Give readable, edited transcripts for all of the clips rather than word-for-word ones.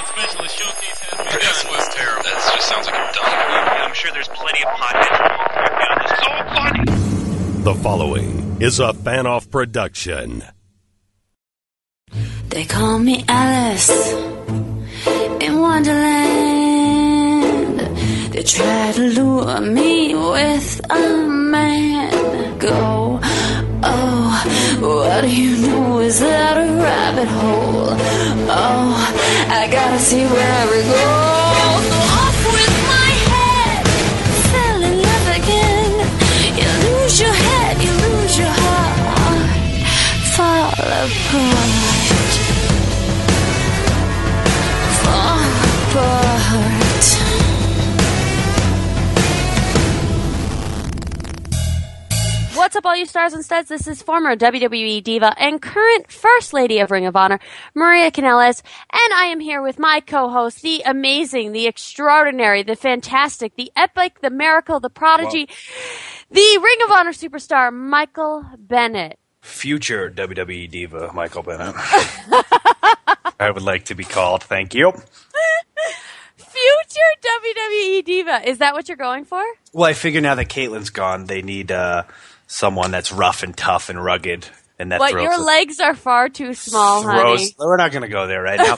special. The showcase has been This done. was terrible. This just sounds like a dumb movie. I'm sure there's plenty of potheads. This is so funny. The following is a fan-off production. They call me Alice in Wonderland. They try to lure me with a man. Go, oh, what do you know? Is that a rabbit hole? Oh, I gotta see where we go. Off with my head, fell in love again. You lose your head, you lose your heart, fall apart. What's up, all you stars and studs? This is former WWE Diva and current First Lady of Ring of Honor, Maria Kanellis, and I am here with my co-host, the amazing, the extraordinary, the fantastic, the epic, the miracle, the prodigy, the Ring of Honor superstar, Michael Bennett. Future WWE diva, Michael Bennett. I would like to be called. Thank you. Future WWE Diva. Is that what you're going for? Well, I figure now that Caitlin's gone, they need someone that's rough and tough and rugged. And that But throws your legs are far too small, honey. We're not going to go there right now.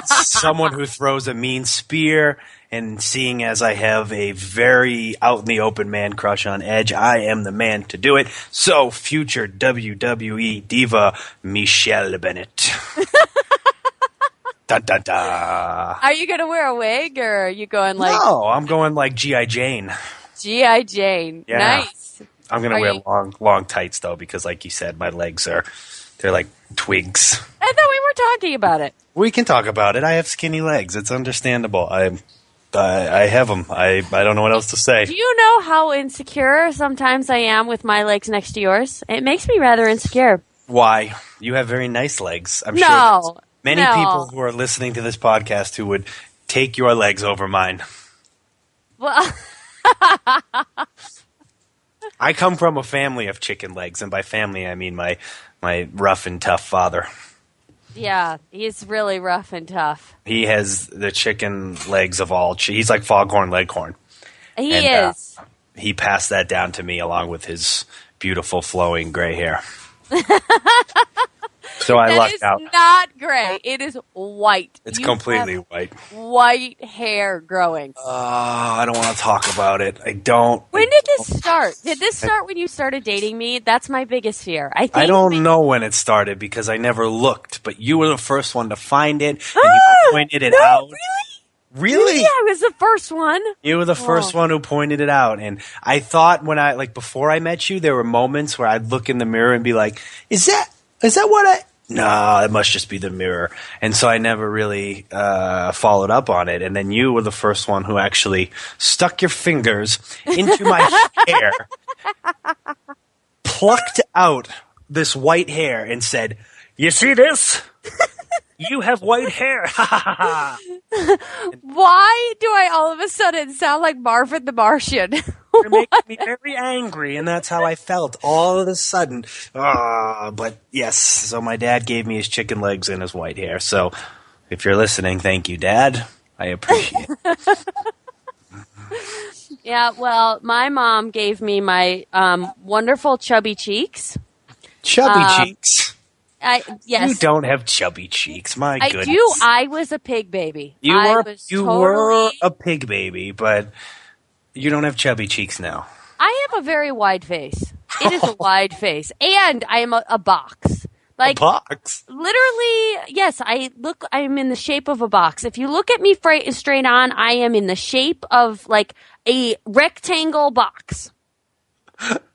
Someone who throws a mean spear, and seeing as I have a very out in the open man crush on Edge, I am the man to do it. So, future WWE diva Michelle Bennett. Da da da. Are you going to wear a wig, or are you going like No, I'm going like G.I. Jane. G.I. Jane? Yeah. Nice. I'm going to wear long tights though, because like you said, my legs they're like twigs. I thought we were talking about it. We can talk about it. I have skinny legs. It's understandable. I have them. I don't know what else to say. Do you know how insecure sometimes I am with my legs next to yours? It makes me rather insecure. Why? You have very nice legs. I'm sure No. there's many people who are listening to this podcast who would take your legs over mine. Well, I come from a family of chicken legs, and by family I mean my rough and tough father. yeah, he's really rough and tough. He has the chicken legs of all. He's like Foghorn Leghorn. He And, is. He passed that down to me along with his beautiful flowing gray hair. So I That lucked is out. not gray. It is white. It's You completely have white. white hair growing. I don't want to talk about it. I don't. When did this start? Did this start when you started dating me? That's my biggest fear. I think I don't know when it started because I never looked, but you were the first one to find it, and you pointed it out. Really? Yeah, I was the first one. You were the first one who pointed it out, and I thought before I met you, there were moments where I'd look in the mirror and be like, is that what I... No, it must just be the mirror. And so I never really followed up on it. And then you were the first one who actually stuck your fingers into my hair, plucked out this white hair, and said, "You see this? You have white hair." Why do I all of a sudden sound like Marvin the Martian? You're making me very angry, and that's how I felt all of a sudden. But yes, so my dad gave me his chicken legs and his white hair. So if you're listening, thank you, Dad. I appreciate it. Yeah, well, my mom gave me my wonderful chubby cheeks. Chubby cheeks. Yes. You don't have chubby cheeks. My I goodness. do. I was a pig baby. You I were a pig baby, but you don't have chubby cheeks now. I have a very wide face. It is a wide face. And I am a box. Like, A box? literally, yes, I am in the shape of a box. If you look at me straight on, I am in the shape of like a rectangle box.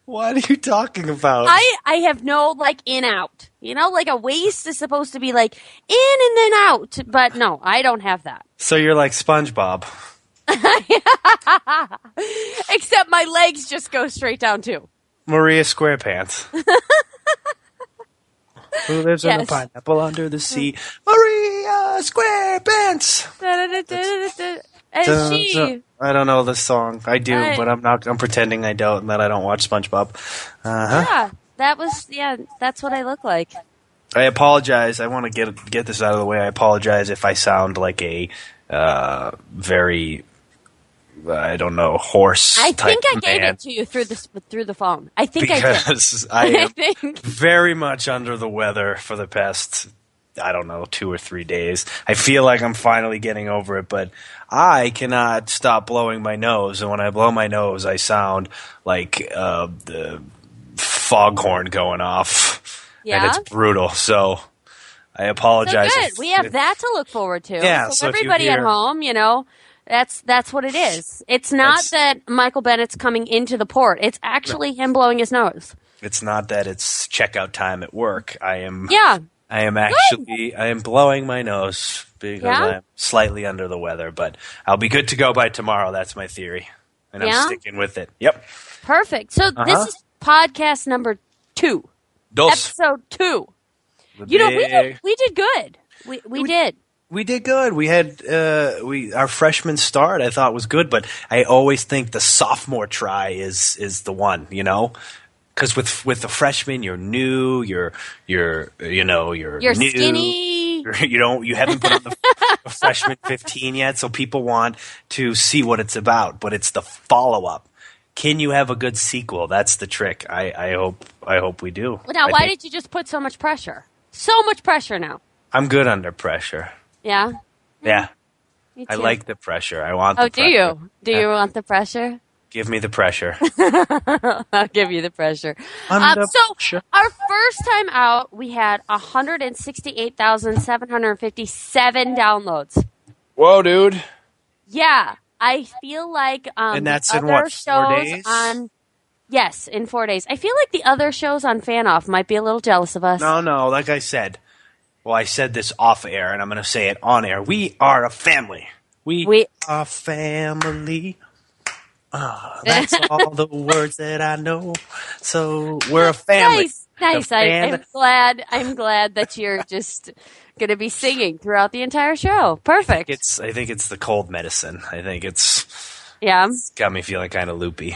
What are you talking about? I have no like in out. You know, like a waist is supposed to be like in and then out. But no, I don't have that. So you're like SpongeBob. Except my legs just go straight down too. Maria Squarepants. Who lives in a Yes. pineapple under the sea? Maria Squarepants. And she. I don't know the song. I do, but I'm pretending I don't, and that I don't watch SpongeBob. Yeah, that's what I look like. I apologize. I want to get this out of the way. I apologize if I sound like a very, I don't know, hoarse. I think I man. gave it to you through the phone. I think Because I did. I am very much under the weather for the past, I don't know, 2 or 3 days. I feel like I'm finally getting over it, but I cannot stop blowing my nose. And when I blow my nose, I sound like the foghorn going off. Yeah? And it's brutal. So I apologize. So good. We have that to look forward to. Yeah, So so if you everybody at hear- home, that's what it is. It's not that Michael Bennett's coming into the port. It's actually him blowing his nose. It's not that it's checkout time at work. I am blowing my nose because I'm slightly under the weather, but I'll be good to go by tomorrow. That's my theory. And I'm sticking with it. Yep. Perfect. So this is podcast number 2. Episode 2. We did good. We did. We did good. We had our freshman start. I thought was good, but I always think the sophomore try is the one. Because with the freshman, you're new. You're new. Skinny. You haven't put on the freshman 15 yet, so people want to see what it's about. But it's the follow up. Can you have a good sequel? That's the trick. I hope we do. Now, why did you just put so much pressure? So much pressure now. I'm good under pressure. Yeah? Yeah. Me too. I like the pressure. I want the pressure. do you? Do you want the pressure? Give me the pressure. I'll give you the pressure. Under So, pressure. our first time out, we had 168,757 downloads. Whoa, dude. Yeah. I feel like And that's the in other what, 4 shows days? Yes, in 4 days. I feel like the other shows on Fan Off might be a little jealous of us. No. Like I said. Well, I said this off air, and I'm going to say it on air. We are a family. We are family. That's all the words that I know. So we're a family. Nice. I'm glad that you're just going to be singing throughout the entire show. Perfect. I think it's the cold medicine. I think it's got me feeling kind of loopy.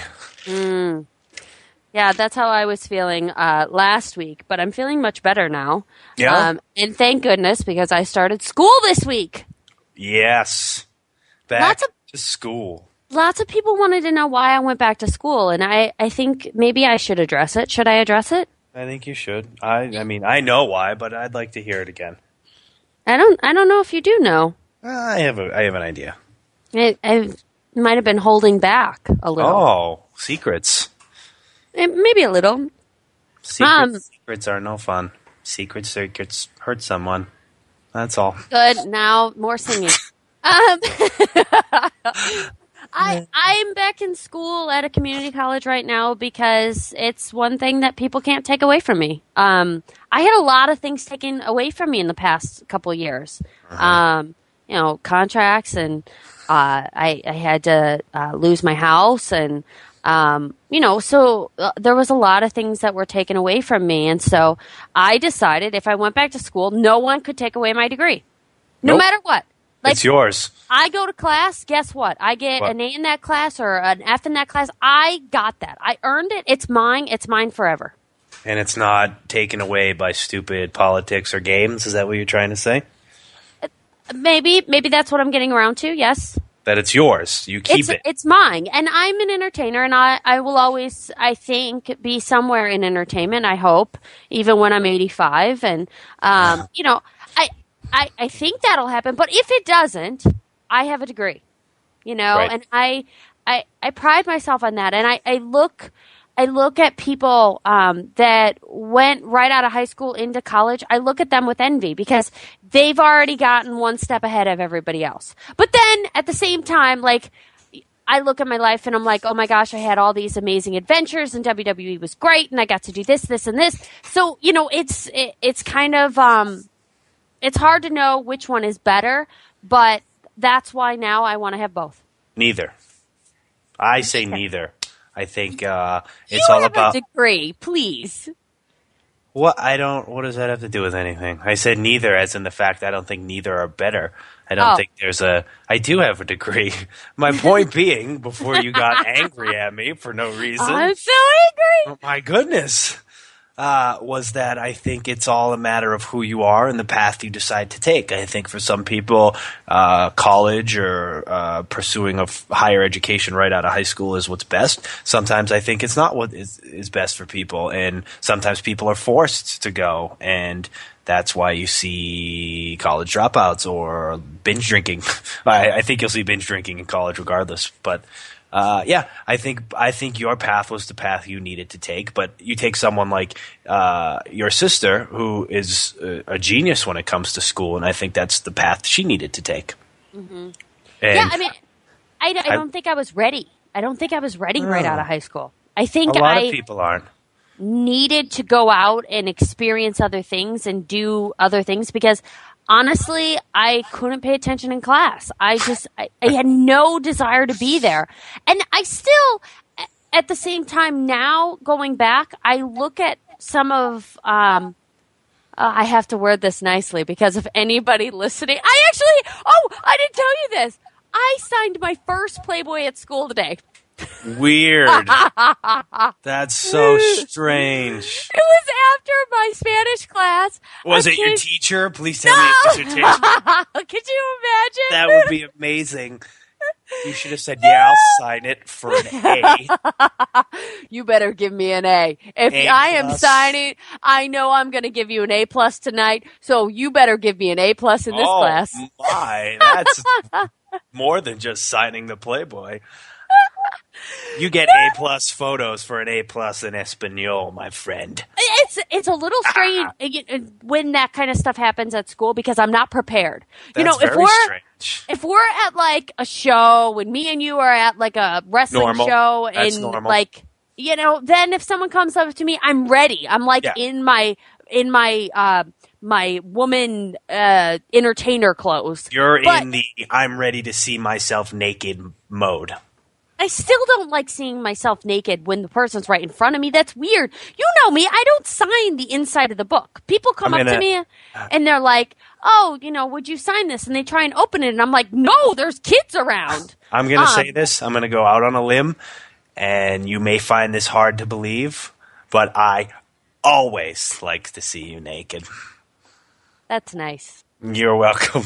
Yeah, that's how I was feeling last week, but I'm feeling much better now. Yeah. And thank goodness, because I started school this week. Yes. Back to school. Lots of people wanted to know why I went back to school, and I think maybe I should address it. Should I address it? I think you should. I mean, I know why, but I'd like to hear it again. I don't know if you do know. I have an idea. I might have been holding back a little. Oh, secrets. Maybe a little. Secrets are no fun. Secrets hurt someone. That's all. Good. Now more singing. I'm back in school at a community college right now because it's one thing that people can't take away from me. I had a lot of things taken away from me in the past couple of years. Contracts, and I had to lose my house, and so there was a lot of things that were taken away from me. And so I decided if I went back to school, no one could take away my degree, no matter what. Like, it's yours. I go to class, guess what? I get an A in that class or an F in that class. I got that. I earned it. It's mine. It's mine forever. And it's not taken away by stupid politics or games? Is that what you're trying to say? Maybe that's what I'm getting around to, yes. That it's yours. You keep it. It's mine. And I'm an entertainer, and I will always, I think, be somewhere in entertainment, I hope, even when I'm 85. And, I think that'll happen. But if it doesn't, I have a degree, Right. and I pride myself on that. And I look at people that went right out of high school into college. I look at them with envy because they've already gotten one step ahead of everybody else. But then at the same time, like, I look at my life and I'm like, oh my gosh, I had all these amazing adventures and WWE was great and I got to do this, this, and this. So, it's kind of, it's hard to know which one is better, but that's why now I want to have both. Neither. I say neither. I think it's you all have about a degree, please. What does that have to do with anything? I said neither, as in the fact I don't think neither are better. I don't think I do have a degree. My point being, before you got angry at me for no reason. I'm so angry. Oh my goodness. was that I think it's all a matter of who you are and the path you decide to take. I think for some people, college or pursuing a higher education right out of high school is what's best. Sometimes I think it's not what is best for people, and sometimes people are forced to go, and that's why you see college dropouts or binge drinking. I think you'll see binge drinking in college regardless, but I think your path was the path you needed to take, but you take someone like your sister, who is a genius when it comes to school, and I think that's the path she needed to take. Mm-hmm. Yeah, I mean, I don't think I was ready. I don't think I was ready right out of high school. I think a lot of people aren't. Needed to go out and experience other things and do other things because honestly, I couldn't pay attention in class. I had no desire to be there. And I still, at the same time now, going back, I look at some of, I have to word this nicely because if anybody listening, I didn't tell you this. I signed my first Playboy at school today. Weird. That's so strange. It was after my Spanish class. Was it your teacher? Please tell me it was your teacher. Could you imagine? That would be amazing. You should have said, yeah, I'll sign it for an A. You better give me an A. If A+. I am signing, I know I'm going to give you an A+ tonight, so you better give me an A+ in this class. Oh, my. That's more than just signing the Playboy. You get A+ photos for an A+ in Espanol, my friend. It's a little strange when that kind of stuff happens at school because I'm not prepared. That's very strange. If we're at like a show, when me and you are at like a wrestling show, and like then if someone comes up to me, I'm ready. I'm like in my my woman entertainer clothes. You're in the I'm ready to see myself naked mode. I still don't like seeing myself naked when the person's right in front of me. That's weird. You know me. I don't sign the inside of the book. People come up to me and they're like, oh, would you sign this? And they try and open it. And I'm like, no, there's kids around. I'm going to say this. I'm going to go out on a limb. And you may find this hard to believe, but I always like to see you naked. That's nice. You're welcome.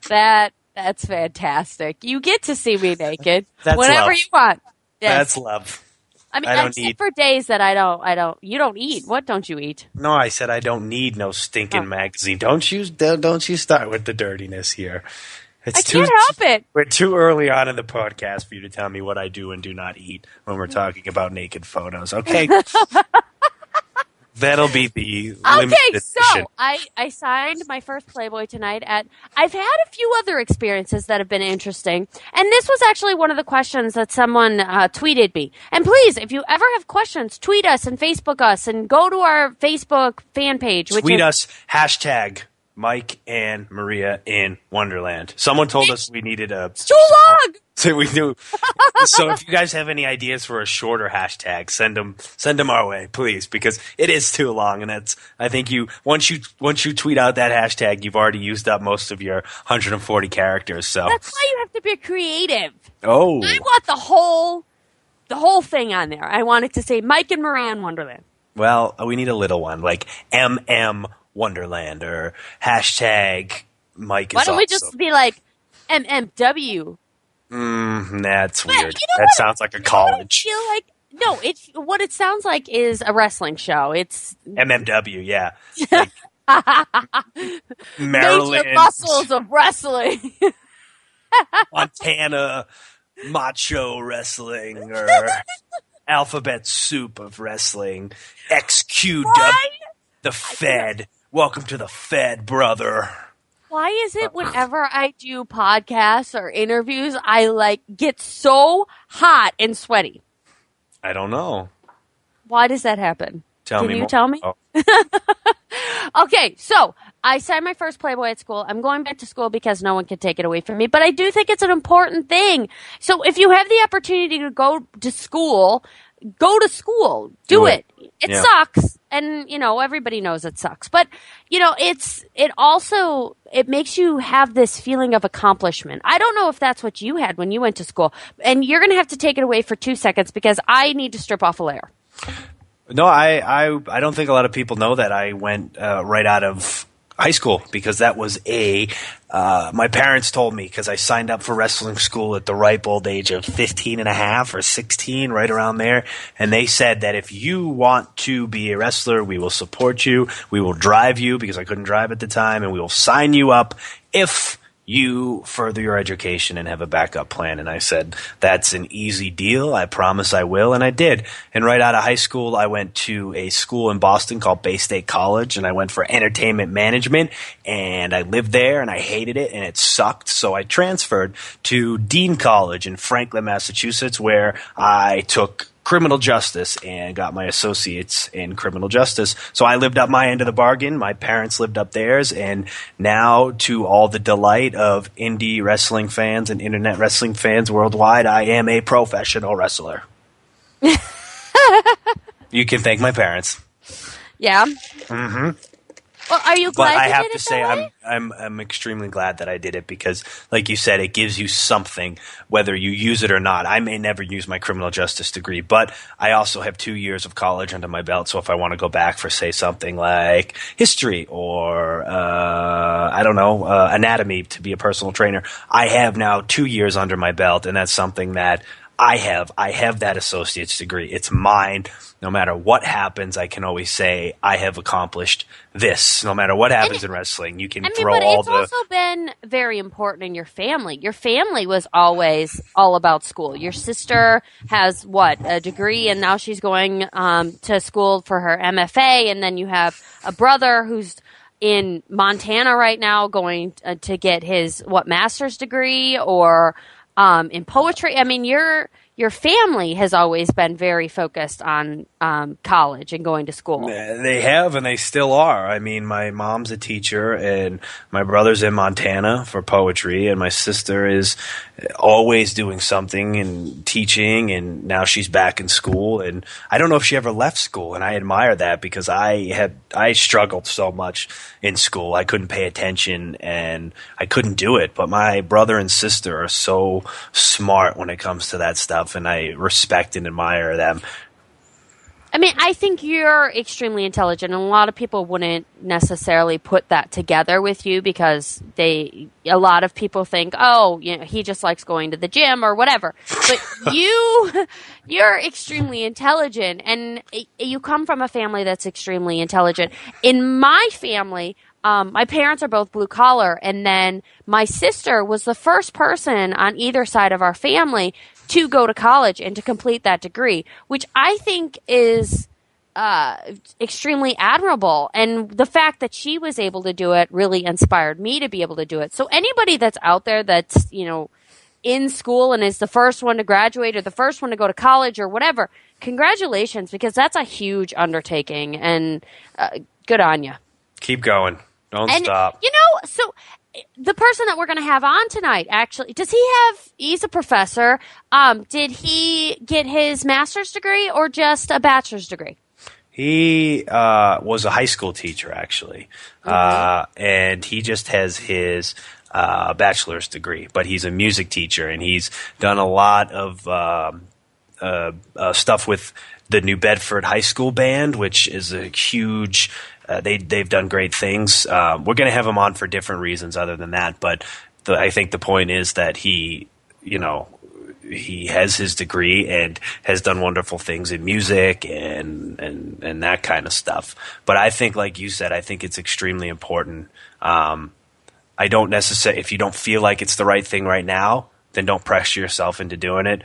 That's fantastic. You get to see me naked whenever love. You want. Yes. That's love. I mean, except for days that I don't. You don't eat. What don't you eat? No, I said I don't need no stinking magazine. Don't you start with the dirtiness here. I can't help it. We're too early on in the podcast for you to tell me what I do and do not eat when we're talking about naked photos. Okay. That'll be the limited edition. So I signed my first Playboy tonight I've had a few other experiences that have been interesting. And this was actually one of the questions that someone tweeted me. And please, if you ever have questions, tweet us and Facebook us and go to our Facebook fan page. Tweet us, hashtag Mike and Maria in Wonderland. Someone told us we needed It's too long! So we do. So if you guys have any ideas for a shorter hashtag, send them our way, please, because it is too long. And I think once you tweet out that hashtag, you've already used up most of your 140 characters. So that's why you have to be creative. Oh, I want the whole thing on there. I want it to say Mike and Maria in Wonderland. Well, we need a little one like MM Wonderland or hashtag Mike. Why don't we just be like MMW? That's weird. That sounds like a college. I feel like what it sounds like is a wrestling show. It's MMW, yeah. Like Maryland Major Muscles of Wrestling. Montana Macho Wrestling or Alphabet Soup of Wrestling. XQW, the Fed. Welcome to the Fed, brother. Why is it whenever I do podcasts or interviews, I get so hot and sweaty? I don't know. Why does that happen? Can you tell me? Oh. Okay, so I signed my first Playboy at school. I'm going back to school because no one can take it away from me, but I do think it's an important thing. So if you have the opportunity to go to school, go to school. Do it. It sucks. And, everybody knows it sucks. But, it makes you have this feeling of accomplishment. I don't know if that's what you had when you went to school. And you're going to have to take it away for 2 seconds because I need to strip off a layer. No, I don't think a lot of people know that I went right out of high school because that was my parents told me because I signed up for wrestling school at the ripe old age of 15 and a half or 16, right around there. And they said that if you want to be a wrestler, we will support you. We will drive you because I couldn't drive at the time, and we will sign you up if you further your education and have a backup plan. And I said, that's an easy deal. I promise I will. And I did. And right out of high school, I went to a school in Boston called Bay State College, and I went for entertainment management, and I lived there and I hated it and it sucked. So I transferred to Dean College in Franklin, Massachusetts, where I took criminal justice and got my associates in criminal justice. So I lived up my end of the bargain. My parents lived up theirs. And now, to all the delight of indie wrestling fans and internet wrestling fans worldwide, I am a professional wrestler. You can thank my parents. Yeah. Mm-hmm. Well, are you glad But I you have did to it say, that way? I'm extremely glad that I did it because, like you said, it gives you something, whether you use it or not. I may never use my criminal justice degree, but I also have 2 years of college under my belt. So if I want to go back for, say, something like history or anatomy to be a personal trainer, I have now 2 years under my belt, and that's something that I have that associate's degree. It's mine. No matter what happens, I can always say I have accomplished this. No matter what happens in wrestling, you can throw but all it's the. also been very important in your family. Your family was always all about school. Your sister has a degree, and now she's going to school for her MFA, and then you have a brother who's in Montana right now going to get his master's degree or in poetry. I mean, your family has always been very focused on college and going to school. They have, and they still are. I mean, my mom's a teacher, and my brother's in Montana for poetry, and my sister is always doing something and teaching, and now she's back in school. And I don't know if she ever left school, and I admire that because I struggled so much in school. I couldn't pay attention, and I couldn't do it. But my brother and sister are so smart when it comes to that stuff, and I respect and admire them. I mean, I think you're extremely intelligent, and a lot of people wouldn't necessarily put that together with you because a lot of people think, oh, he just likes going to the gym or whatever. But you're extremely intelligent, and you come from a family that's extremely intelligent. In my family, my parents are both blue collar, and then my sister was the first person on either side of our family to go to college and to complete that degree, which I think is extremely admirable. And the fact that she was able to do it really inspired me to be able to do it. So anybody that's out there that's, in school and is the first one to graduate or the first one to go to college or whatever, congratulations, because that's a huge undertaking, and good on you. Keep going. Don't stop. So the person that we're going to have on tonight, actually, he's a professor. Did he get his master's degree or just a bachelor's degree? He was a high school teacher, actually. And he just has his bachelor's degree, but he's a music teacher, and he's done a lot of stuff with the New Bedford High School Band, which is a huge they've done great things. We're going to have him on for different reasons other than that, but I think the point is that he has his degree and has done wonderful things in music and that kind of stuff. But I think, like you said, I think it's extremely important. I don't necessarily, if you don't feel like it's the right thing right now, then don't pressure yourself into doing it.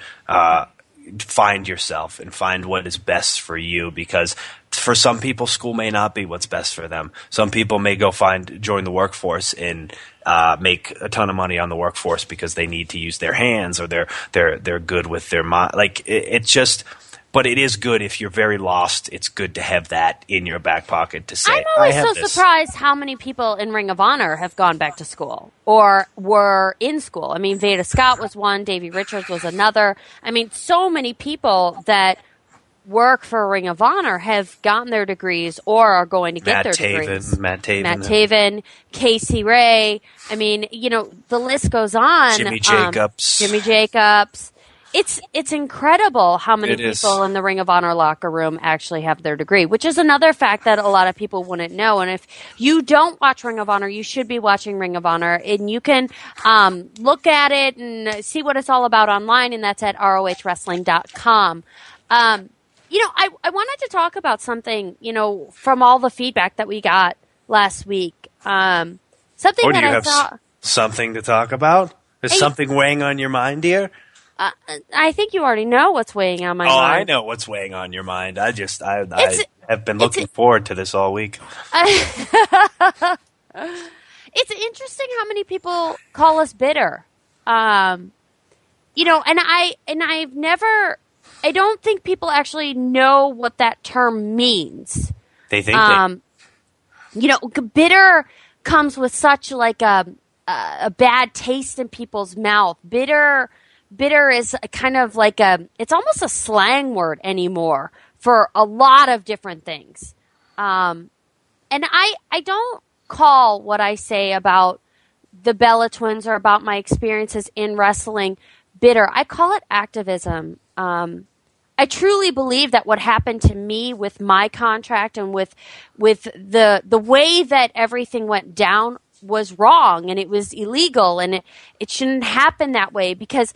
Find yourself and find what is best for you, because for some people, school may not be what's best for them. Some people may join the workforce and make a ton of money on the workforce because they need to use their hands, or they're good with their mind. But it is good if you're very lost. It's good to have that in your back pocket to say, I'm always surprised how many people in Ring of Honor have gone back to school or were in school. I mean, Veda Scott was one, Davey Richards was another. I mean, so many people that work for Ring of Honor have gotten their degrees or are going to get their degrees. Matt Taven, Casey Ray. I mean, the list goes on. Jimmy Jacobs. It's incredible how many It is. people in the Ring of Honor locker room actually have their degree, which is another fact that a lot of people wouldn't know. And if you don't watch Ring of Honor, you should be watching Ring of Honor, and you can look at it and see what it's all about online, and that's at rohwrestling.com. I wanted to talk about something, from all the feedback that we got last week. Something Do that you I have thought. something to talk about? Is something weighing on your mind, dear? I think you already know what's weighing on my mind. I know what's weighing on your mind. I have been looking forward to this all week. It's interesting how many people call us bitter. And I don't think people actually know what that term means. They think Bitter comes with such like a bad taste in people's mouth. Bitter is kind of like it's almost a slang word anymore for a lot of different things. And I don't call what I say about the Bella Twins or about my experiences in wrestling bitter. I call it activism. I truly believe that what happened to me with my contract and with the way that everything went down was wrong, and it was illegal, and it shouldn't happen that way, because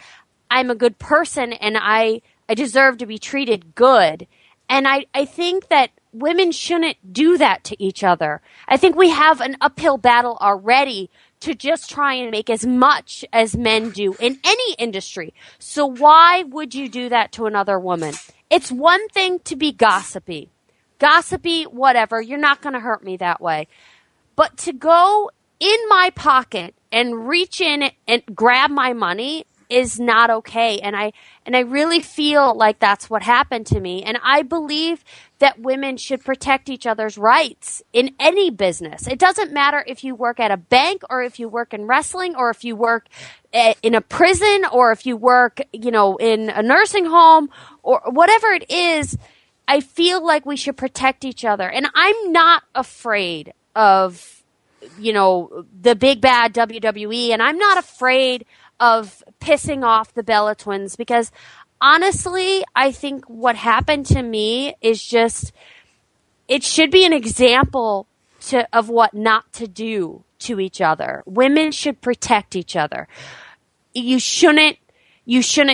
I'm a good person and I deserve to be treated good. And I think that women shouldn't do that to each other. I think we have an uphill battle already to just try and make as much as men do in any industry. So why would you do that to another woman? It's one thing to be gossipy. Gossipy, whatever. You're not going to hurt me that way. But to go in my pocket and reach in and grab my money is not okay. And I really feel like that's what happened to me. And I believe that women should protect each other's rights in any business. It doesn't matter if you work at a bank or if you work in wrestling or if you work in a prison or if you work, in a nursing home or whatever it is. I feel like we should protect each other. And I'm not afraid of, the big bad WWE, and I'm not afraid of pissing off the Bella Twins, because honestly, I think what happened to me is just, it should be an example of what not to do to each other. Women should protect each other. You shouldn't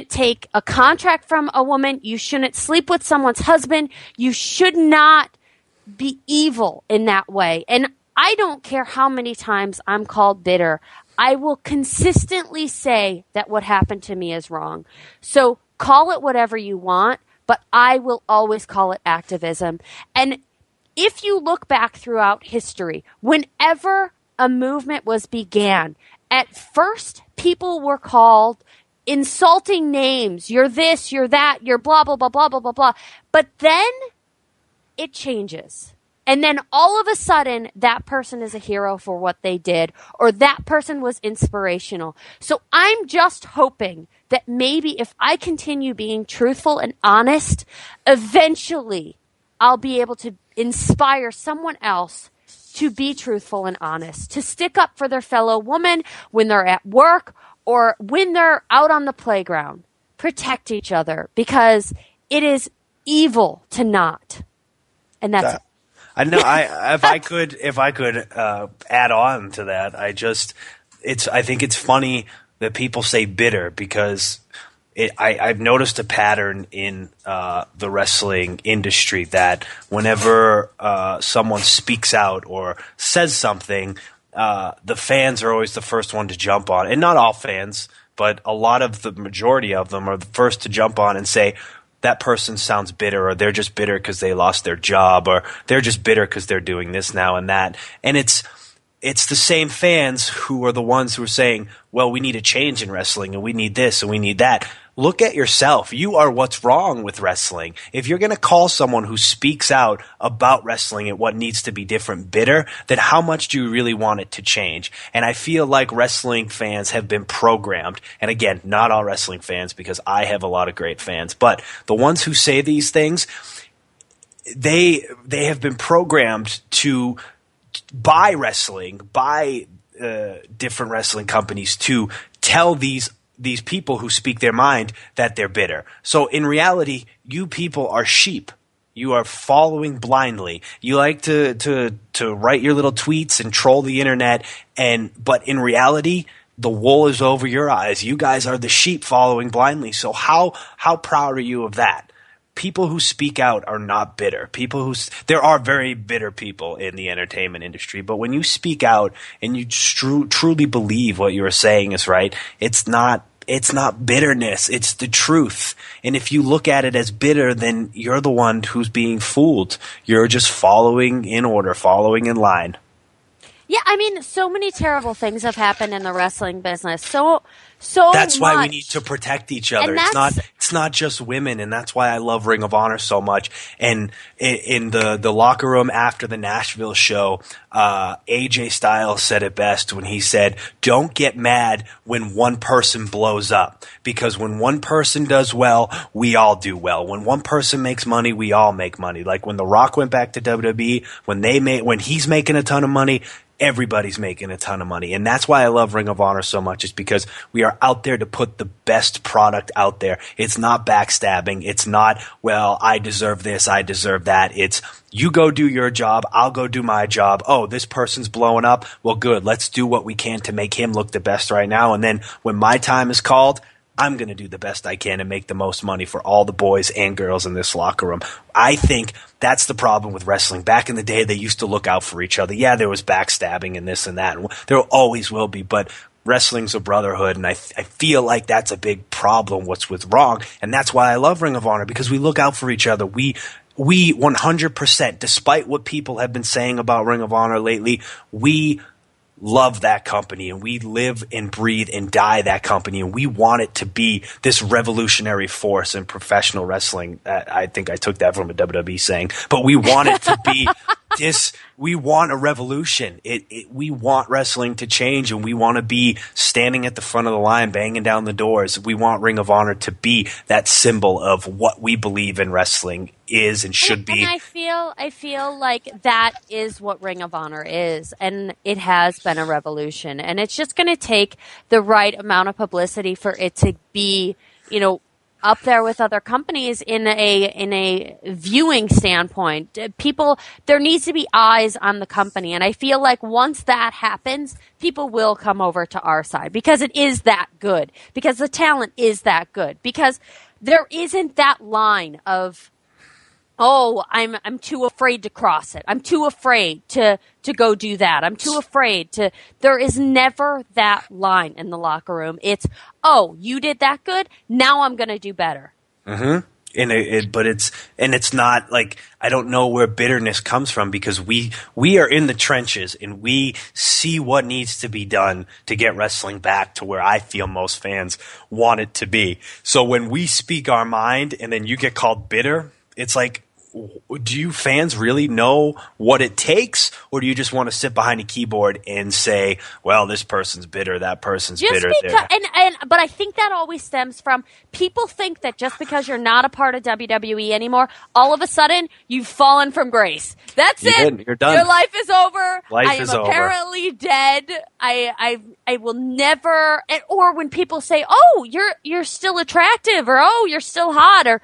take a contract from a woman. You shouldn't sleep with someone's husband. You should not be evil in that way. And I don't care how many times I'm called bitter. I will consistently say that what happened to me is wrong. So call it whatever you want, but I will always call it activism. And if you look back throughout history, whenever a movement was began, at first people were called insulting names. You're this, you're that, you're blah, blah, blah, blah, blah, blah, blah. But then it changes. And then all of a sudden, that person is a hero for what they did, or that person was inspirational. So I'm just hoping that maybe if I continue being truthful and honest, eventually I'll be able to inspire someone else to be truthful and honest, to stick up for their fellow woman when they're at work or when they're out on the playground. Protect each other, because it is evil to not. And that's it. I know. If I could add on to that, I think it's funny that people say bitter, because I've noticed a pattern in the wrestling industry that whenever someone speaks out or says something, the fans are always the first one to jump on, and not all fans, but a lot of the majority of them are the first to jump on and say, that person sounds bitter, or they're just bitter because they lost their job, or they're just bitter because they're doing this now and that. And it's the same fans who are the ones who are saying, well, we need a change in wrestling, and we need this, and we need that. Look at yourself. You are what's wrong with wrestling. If you're going to call someone who speaks out about wrestling and what needs to be different bitter, then how much do you really want it to change? And I feel like wrestling fans have been programmed. And again, not all wrestling fans, because I have a lot of great fans, but the ones who say these things, they have been programmed to buy wrestling, buy different wrestling companies to tell these these people who speak their mind that they're bitter. So in reality, you people are sheep. You are following blindly. You like to write your little tweets and troll the internet, but in reality, the wool is over your eyes. You guys are the sheep following blindly. So how proud are you of that? People who speak out are not bitter. There are very bitter people in the entertainment industry, but when you speak out and you truly believe what you are saying is right, it's not bitterness. It's the truth. And if you look at it as bitter, then you're the one who's being fooled. You're just following in order, following in line. Yeah, I mean, so many terrible things have happened in the wrestling business. So that's much. why we need to protect each other. It's not just women, and that's why I love Ring of Honor so much. And in the locker room after the Nashville show, AJ Styles said it best when he said, "Don't get mad when one person blows up, because when one person does well, we all do well. When one person makes money, we all make money." Like when The Rock went back to WWE, when he's making a ton of money, everybody's making a ton of money. And that's why I love Ring of Honor so much, is because we are out there to put the best product out there. It's not backstabbing. It's not, well, I deserve this, I deserve that. It's, you go do your job, I'll go do my job. Oh, this person's blowing up. Well, good. Let's do what we can to make him look the best right now. And then when my time is called, I'm going to do the best I can and make the most money for all the boys and girls in this locker room. I think that's the problem with wrestling. Back in the day, they used to look out for each other. Yeah, there was backstabbing and this and that, and there always will be, but wrestling's a brotherhood, and I feel like that's a big problem, what's wrong, and that's why I love Ring of Honor, because we look out for each other. We 100%, despite what people have been saying about Ring of Honor lately, we love that company, and we live and breathe and die that company, and we want it to be this revolutionary force in professional wrestling. I think I took that from a WWE saying, but we want it to be this. We want a revolution. We want wrestling to change, and we want to be standing at the front of the line, banging down the doors. We want Ring of Honor to be that symbol of what we believe in wrestling is and should be. And I feel like that is what Ring of Honor is, and it has been a revolution. And it's just going to take the right amount of publicity for it to be, up there with other companies in a viewing standpoint. People, there needs to be eyes on the company, and I feel like once that happens, people will come over to our side, because it is that good, because the talent is that good, because there isn't that line of, oh, I'm too afraid to cross it. I'm too afraid to go do that. I'm too afraid to. There is never that line in the locker room. It's, oh, you did that good, now I'm going to do better. Mm-hmm. It's not like, I don't know where bitterness comes from, because we are in the trenches and we see what needs to be done to get wrestling back to where I feel most fans want it to be. So when we speak our mind and then you get called bitter, it's like, do you fans really know what it takes, or do you just want to sit behind a keyboard and say, well, this person's bitter, that person's bitter? But I think that always stems from, people think that just because you're not a part of WWE anymore, all of a sudden you've fallen from grace. That's it. You're done. Your life is over. I am apparently dead. I will never. Or when people say, "Oh, you're still attractive," or "Oh, you're still hot," or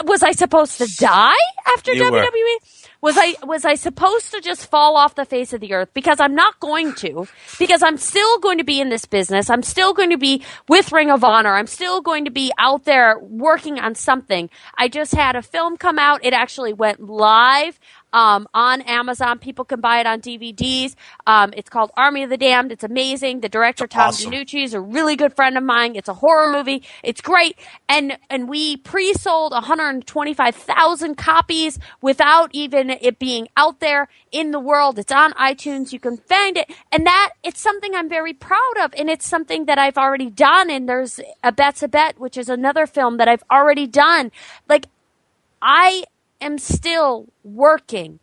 "Was I supposed to die after WWE?" Was I supposed to just fall off the face of the earth? Because I'm not going to. Because I'm still going to be in this business. I'm still going to be with Ring of Honor. I'm still going to be out there working on something. I just had a film come out. It actually went live on Amazon. People can buy it on DVDs. It's called Army of the Damned. It's amazing. The director, Tom DiNucci, is a really good friend of mine. It's a horror movie. It's great. And we pre-sold 125,000 copies without even it being out there in the world. It's on iTunes. You can find it. And it's something I'm very proud of. And it's something that I've already done. And there's A Bet's a Bet, which is another film that I've already done. Like, I am still working.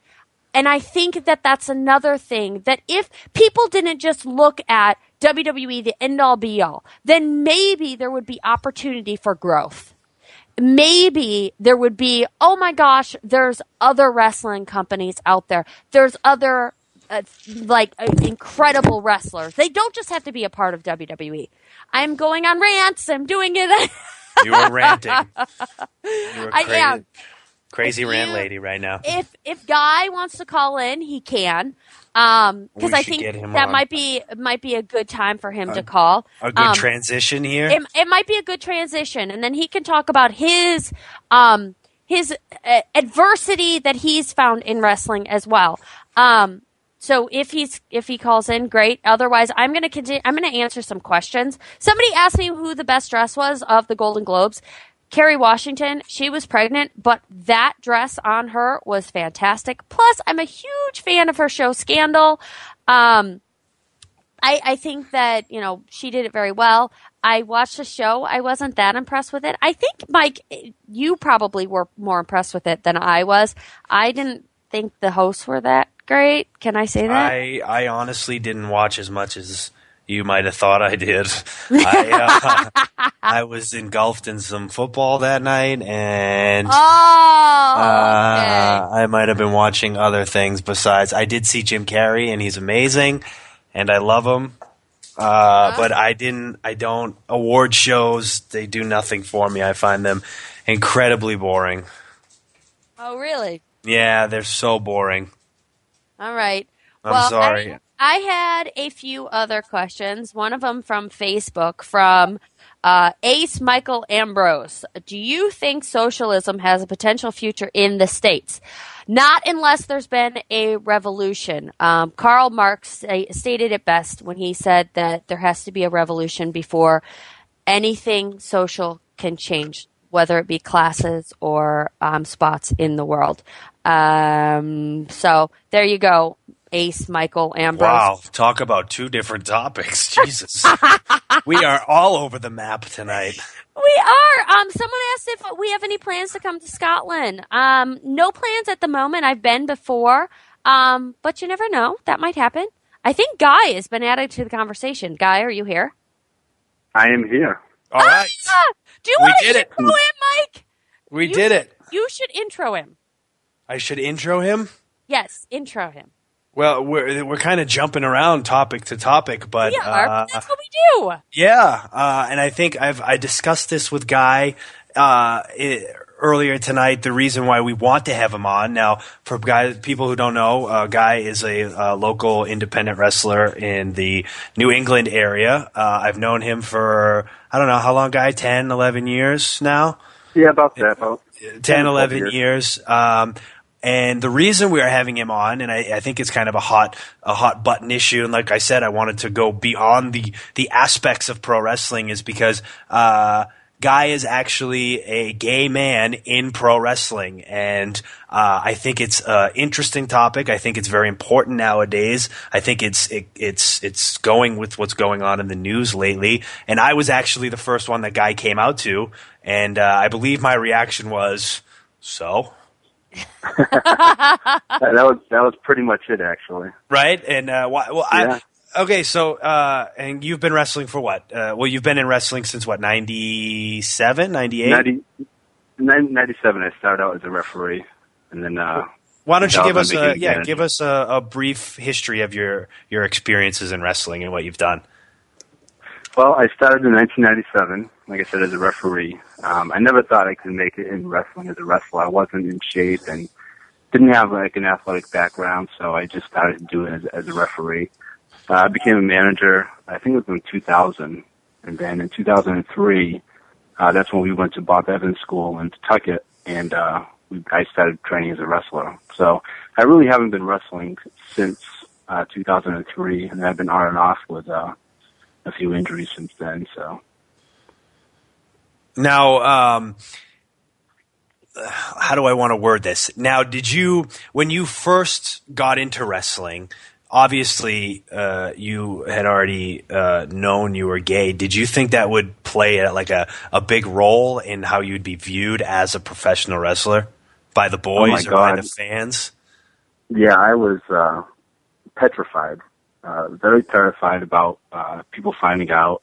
And I think that that's another thing, that if people didn't just look at WWE, the end all be all, then maybe there would be opportunity for growth. Maybe there would be, oh my gosh, there's other wrestling companies out there. There's other like incredible wrestlers. They don't just have to be a part of WWE. I'm going on rants. I'm doing it. You were ranting. You were I am. Crazy rant lady right now. If Guy wants to call in, he can. Because I think that might be a good time for him to call. A good transition here. It might be a good transition, and then he can talk about his adversity that he's found in wrestling as well. So if he calls in, great. Otherwise, I'm going to continue. I'm going to answer some questions. Somebody asked me who the best dress was of the Golden Globes. Kerry Washington, she was pregnant, but that dress on her was fantastic. Plus, I'm a huge fan of her show Scandal. I think that, she did it very well. I watched the show. I wasn't that impressed with it. I think, Mike, you probably were more impressed with it than I was. I didn't think the hosts were that great. Can I say that? I honestly didn't watch as much as you might have thought I did. I was engulfed in some football that night, and I might have been watching other things besides. I did see Jim Carrey, and he's amazing, and I love him. But I don't. Award shows, they do nothing for me. I find them incredibly boring. Oh, really? Yeah, they're so boring. All right. I'm sorry. I had a few other questions. One of them from Facebook from Ace Michael Ambrose. Do you think socialism has a potential future in the States? Not unless there's been a revolution. Karl Marx stated it best when he said that there has to be a revolution before anything social can change, whether it be classes or spots in the world. So there you go. Ace Michael Ambrose. Wow, talk about two different topics. Jesus. We are all over the map tonight. We are. Someone asked if we have any plans to come to Scotland. No plans at the moment. I've been before. But you never know. That might happen. I think Guy has been added to the conversation. Guy, are you here? I am here. All right. Do you want to intro him, Mike? We did it. You should intro him. I should intro him? Yes, intro him. Well, we're kind of jumping around topic to topic, but we are, but that's what we do. Yeah, and I think I discussed this with Guy earlier tonight. The reason why we want to have him on now, for people who don't know, Guy is a local independent wrestler in the New England area. I've known him for I don't know how long, Guy, 10, 11 years now. Yeah, about that. About 10, 11 years. And the reason we are having him on, and I think it's kind of a hot button issue, and like I said, I wanted to go beyond the aspects of pro wrestling, is because Guy is actually a gay man in pro wrestling, and I think it's an interesting topic. I think it's very important nowadays. I think it's going with what's going on in the news lately, and I was actually the first one that Guy came out to, and I believe my reaction was, so? that was pretty much it, actually. Right, and yeah. Okay, so and you've been wrestling for what? You've been in wrestling since what? 97, 98? 97. I started out as a referee, and then. Why don't you give us a brief history of your experiences in wrestling and what you've done? Well, I started in 1997, like I said, as a referee. I never thought I could make it in wrestling as a wrestler. I wasn't in shape and didn't have like an athletic background, so I just started doing it as a referee. I became a manager, I think it was in 2000, and then in 2003, that's when we went to Bob Evans School in Pawtucket, and I started training as a wrestler. So I really haven't been wrestling since 2003, and I've been on and off with a few injuries since then. So now, how do I want to word this? Now, when you first got into wrestling, obviously you had already known you were gay. Did you think that would play like a big role in how you'd be viewed as a professional wrestler by the boys or by the fans? Yeah, I was petrified. Very terrified about people finding out.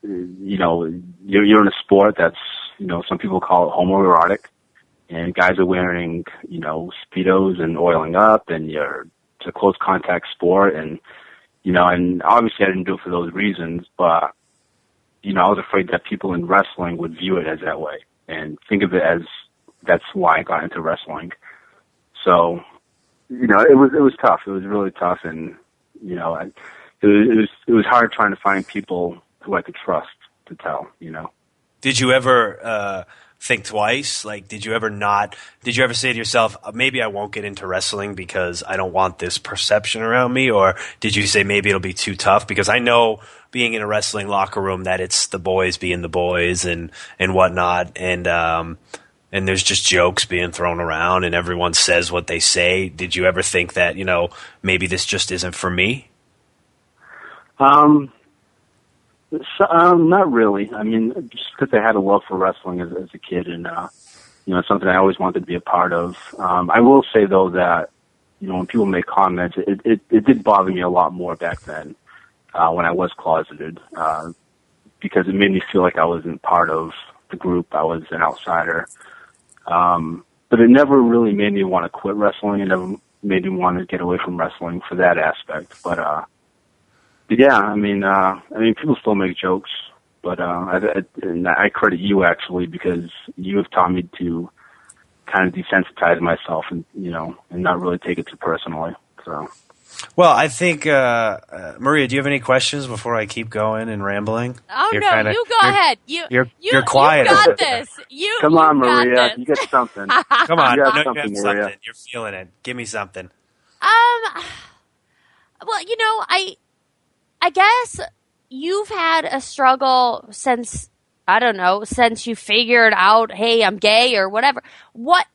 You're in a sport that's, some people call it homoerotic, and guys are wearing, Speedos and oiling up, and you're it's a close contact sport, and and obviously I didn't do it for those reasons, but I was afraid that people in wrestling would view it as that way and think of it as that's why I got into wrestling. So, it was tough. It was really tough, and it was hard trying to find people who I could trust to tell. Did you ever think twice? Like, did you ever say to yourself, maybe I won't get into wrestling because I don't want this perception around me? Or did you say maybe it'll be too tough? Because I know being in a wrestling locker room that it's the boys being the boys and whatnot. And there's just jokes being thrown around and everyone says what they say. Did you ever think that, maybe this just isn't for me? Not really. I mean, just because I had a love for wrestling as a kid, and it's something I always wanted to be a part of. I will say though that when people make comments, it did bother me a lot more back then when I was closeted, because it made me feel like I wasn't part of the group. I was an outsider. But it never really made me want to quit wrestling. It never made me want to get away from wrestling for that aspect. But yeah, I mean, people still make jokes, but I credit you actually, because you have taught me to kind of desensitize myself and not really take it too personally. So. Well, I think Maria, do you have any questions before I keep going and rambling? Oh, you go ahead. You're quiet. You got this. Come on, Maria. You got something. Come on. You got got something, Maria. Maria. You're feeling it. Give me something. Well, I guess you've had a struggle since you figured out, hey, I'm gay or whatever. What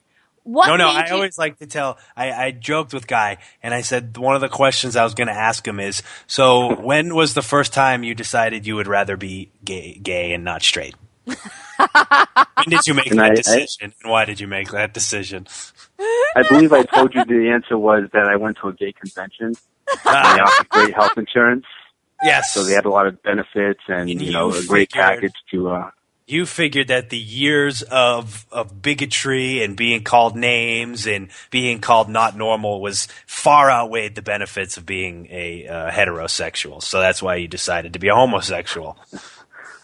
No, I always like to tell, I joked with Guy, and I said one of the questions I was going to ask him is, so when was the first time you decided you would rather be gay and not straight? When did you make that decision, and why did you make that decision? I believe I told you the answer was that I went to a gay convention, and they offered great health insurance. Yes. So they had a lot of benefits and a great package to... You figured that the years of bigotry and being called names and being called not normal was far outweighed the benefits of being a heterosexual. So that's why you decided to be a homosexual.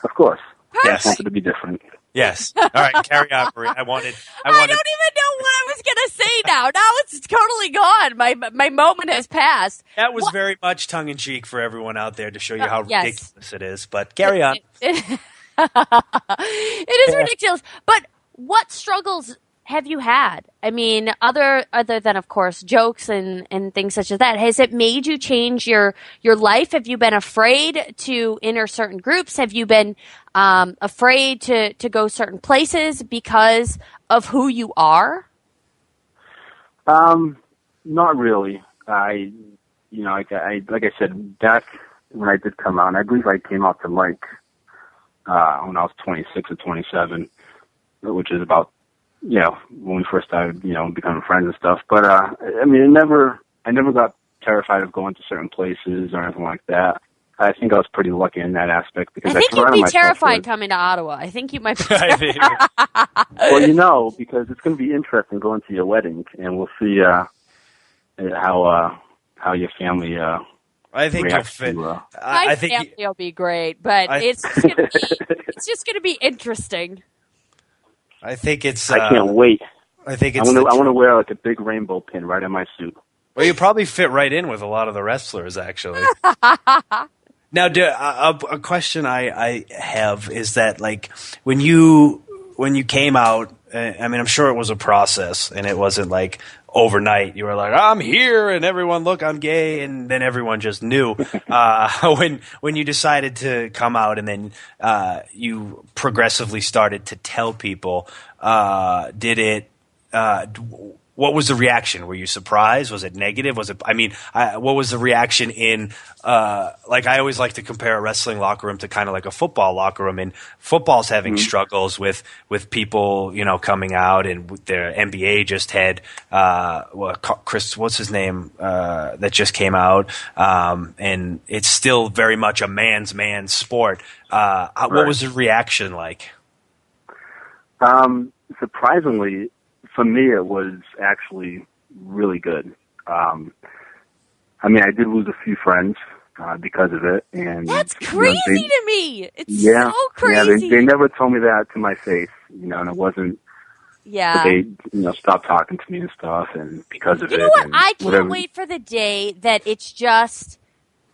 Of course. Yes. I wanted to be different. Yes. All right, carry on, Marie. I don't even know what I was going to say now. Now it's totally gone. My moment has passed. That was very much tongue-in-cheek for everyone out there to show you how ridiculous it is. But carry on. It is ridiculous. But what struggles have you had? I mean, other than, of course, jokes and things such as that, has it made you change your life? Have you been afraid to enter certain groups? Have you been afraid to go certain places because of who you are? Not really. Like I said, back when I did come out, I believe I came out to Mike when I was 26 or 27, which is about, when we first started, becoming friends and stuff. But, I never got terrified of going to certain places or anything like that. I think I was pretty lucky in that aspect because I think you'd be terrified coming to Ottawa. I think you might be terrified. Well, because it's going to be interesting going to your wedding, and we'll see how your family I think you'll fit. My family will be great, but it's just going to be interesting. I think it's. I can't wait. I think it's. I want to wear like a big rainbow pin right on my suit. Well, you probably fit right in with a lot of the wrestlers, actually. Now, a question I have is that, like, when you came out, I'm sure it was a process, and it wasn't like overnight. You were like, I'm here, and everyone, look, I'm gay, and then everyone just knew. When you decided to come out, and then you progressively started to tell people, what was the reaction? Were you surprised? Was it negative? Was it? What was the reaction in? I always like to compare a wrestling locker room to kind of like a football locker room, and football's having struggles with people, coming out, and their NBA just had Chris, what's his name, that just came out, and it's still very much a man's sport. Right. What was the reaction like? Surprisingly, for me, it was actually really good. I mean, I did lose a few friends because of it, and That's crazy to me. It's so Yeah, crazy. they never told me that to my face, and it wasn't. Yeah. But they, stopped talking to me and stuff, and because of it. You know what? and I can't whatever. wait for the day that it's just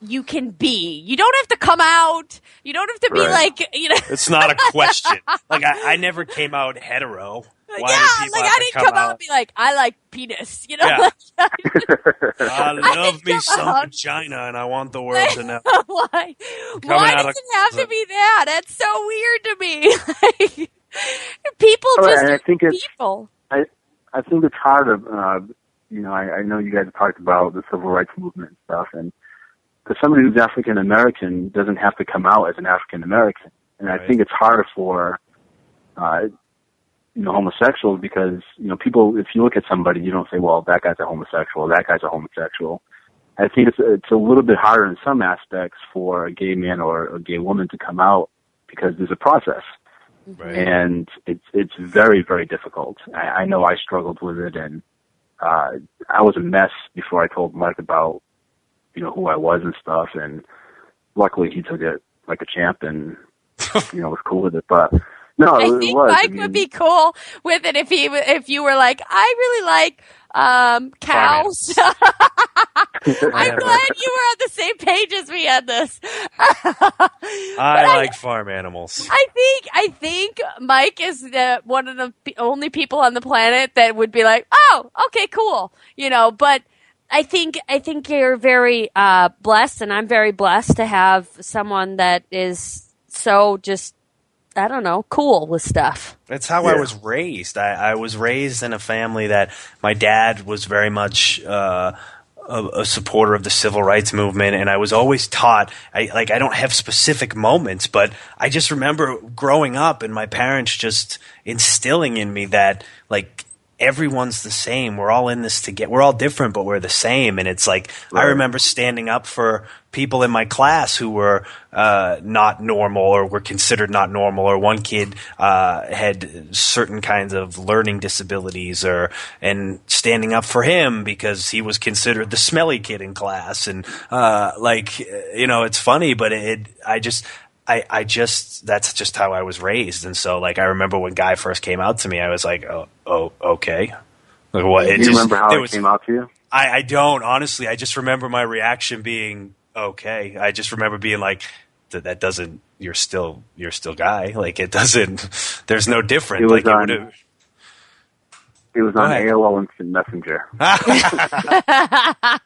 you can be. You don't have to come out. You don't have to be Right. like, It's not a question. Like I never came out hetero. Why do people have I to didn't come out and be like, I like penis. Yeah. Like, I love didn't me come some out. vagina, and I want the world to know. Why? Coming Why out does of it have to closet. be that? That's so weird to me. Like, people Oh, just and I think it's people. I think it's hard to, I know you guys have talked about the civil rights movement and stuff, and because somebody who's African American doesn't have to come out as an African American, and Right. I think it's harder for, homosexuals because people, if you look at somebody, you don't say, well, that guy's a homosexual, that guy's a homosexual. I think it's a little bit harder in some aspects for a gay man or a gay woman to come out because there's a process. Right. And it's very, very difficult. I know I struggled with it, and I was a mess before I told Mike about who I was and stuff. And luckily, he took it like a champ and was cool with it. But no, I it think was. Mike would be cool with it if you were like, I really like cows. I'm glad you were on the same page as me on this. I like farm animals. I think Mike is one of the only people on the planet that would be like, oh, okay, cool, But I think you're very blessed, and I'm very blessed to have someone that is so just, I don't know, cool with stuff. That's how I was raised. I was raised in a family that my dad was very much a supporter of the civil rights movement, and I was always taught. I don't have specific moments, but I just remember growing up and my parents just instilling in me that like everyone's the same. We're all in this together. We're all different, but we're the same. And it's like I remember standing up for people in my class who were not normal or were considered not normal, or one kid had certain kinds of learning disabilities, and standing up for him because he was considered the smelly kid in class. And it's funny, but I just that's just how I was raised. And so like I remember when Guy first came out to me, I was like, oh okay. Like what? Do you remember how it came out to you? I don't, honestly. I just remember my reaction being okay. I just remember being like, that doesn't, you're still Guy. Like it doesn't, there's no different. It was like it was on AOL Instant Messenger.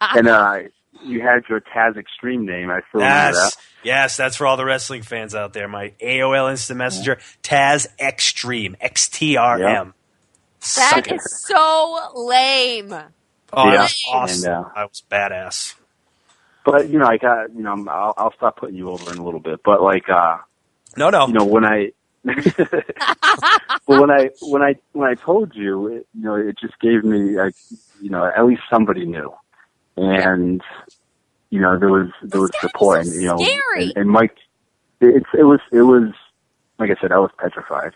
And you had your Taz Extreme name. I still remember that. Yes, that's for all the wrestling fans out there. My AOL Instant Messenger, Taz Extreme, XTRM. That is so lame. Oh, Yeah. that was awesome. And, I was badass. But I got I'll stop putting you over in a little bit. But like No. when I but when I told you, it just gave me at least somebody knew, and there was support, so scary. and Mike, it was like I said, I was petrified,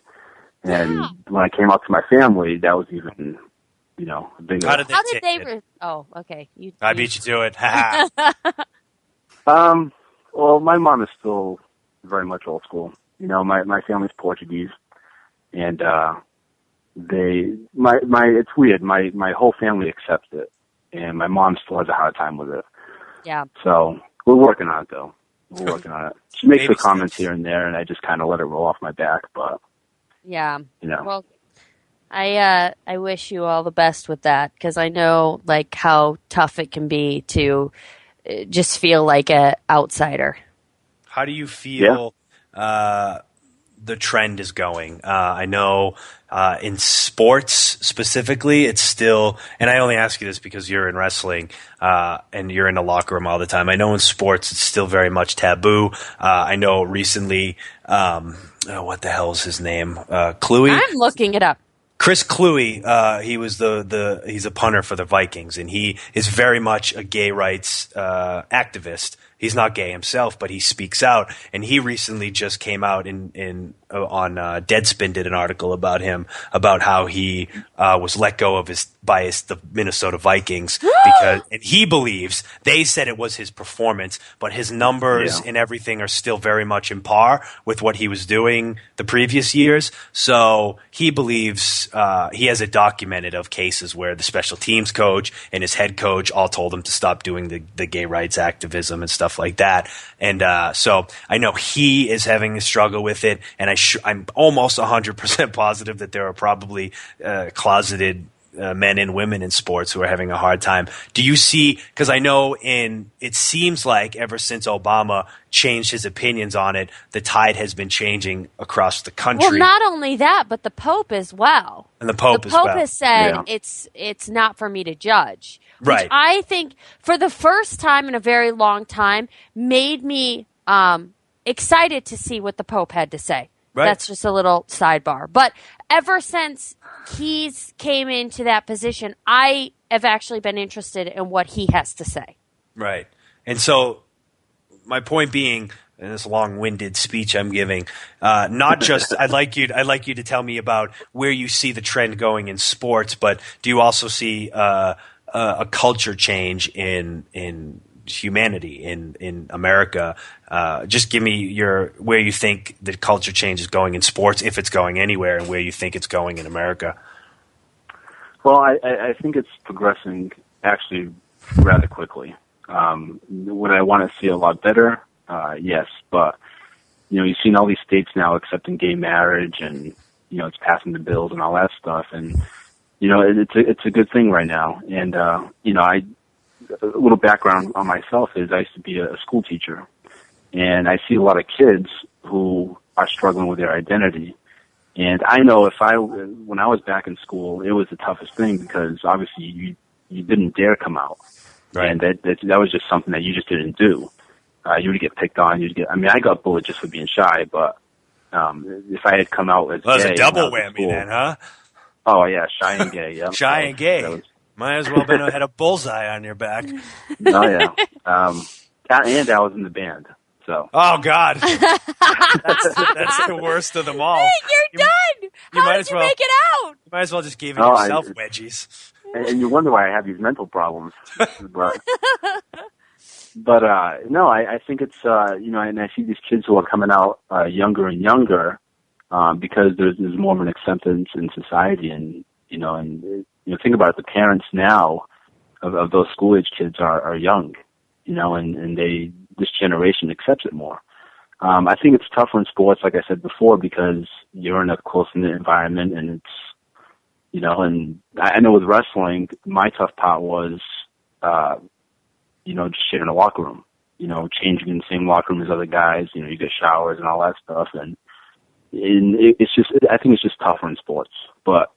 and when I came out to my family, that was even bigger. How did How they did they? Oh, okay. I beat you to it. Well, my mom is still very much old school. My family's Portuguese, and it's weird. My whole family accepts it, and my mom still has a hard time with it. Yeah. So we're working on it, though. We're working on it. She makes Baby the comments steps. here and there, and I just kind of let it roll off my back. But Yeah. you know, Well, I wish you all the best with that, because I know like how tough it can be to just feel like a outsider. How do you feel the trend is going? I know in sports specifically, it's still, and I only ask you this because you're in wrestling and you're in the locker room all the time. I know in sports it's still very much taboo. I know recently, what the hell is his name? Kluwe? I'm looking it up. Chris Kluwe, he was he's a punter for the Vikings, and he is very much a gay rights activist. He's not gay himself, but he speaks out. And he recently just came out on Deadspin did an article about him, about how he was let go of the Minnesota Vikings and he believes they said it was his performance, but his numbers and everything are still very much in par with what he was doing the previous years. So he believes he has it documented of cases where the special teams coach and his head coach all told him to stop doing the gay rights activism and stuff like that. And so I know he is having a struggle with it, and I'm almost 100% positive that there are probably closeted men and women in sports who are having a hard time. Do you see, because I know it seems like ever since Obama changed his opinions on it, the tide has been changing across the country. Well, not only that, but the Pope as well. And the Pope has said it's not for me to judge. Right. Which I think for the first time in a very long time made me excited to see what the Pope had to say. Right. That's just a little sidebar. But ever since he's came into that position, I have actually been interested in what he has to say. Right. And so my point being, in this long-winded speech I'm giving, not just I'd like you to tell me about where you see the trend going in sports, but do you also see a culture change in humanity in America? Just give me where you think the culture change is going in sports, if it's going anywhere, and where you think it's going in America. Well, I think it's progressing actually rather quickly. Would I want to see a lot better? Yes, but you've seen all these states now accepting gay marriage, and it's passing the bills and all that stuff, and it's a good thing right now. And a little background on myself is I used to be a school teacher, and I see a lot of kids who are struggling with their identity. And I know when I was back in school, it was the toughest thing because obviously you didn't dare come out, right? And that was just something that you just didn't do. You would get picked on. I got bullied just for being shy, but if I had come out as that was gay, a double whammy then, huh? Oh yeah, shy and gay. Yeah, shy and gay. Might as well have had a bullseye on your back. Oh yeah, and I was in the band. So. Oh God, that's the worst of them all. Hey, you're done. How did you make it out? You might as well just give yourself wedgies. And you wonder why I have these mental problems. But no, I think it's and I see these kids who are coming out younger and younger because there's more of an acceptance in society, and think about it, the parents now of those school age kids are young, and this generation accepts it more. I think it's tougher in sports, like I said before, because you're in a close-knit environment, and it's, and I know with wrestling, my tough part was, just sharing a locker room, changing in the same locker room as other guys, you get showers and all that stuff, and it's just, I think it's just tougher in sports. But,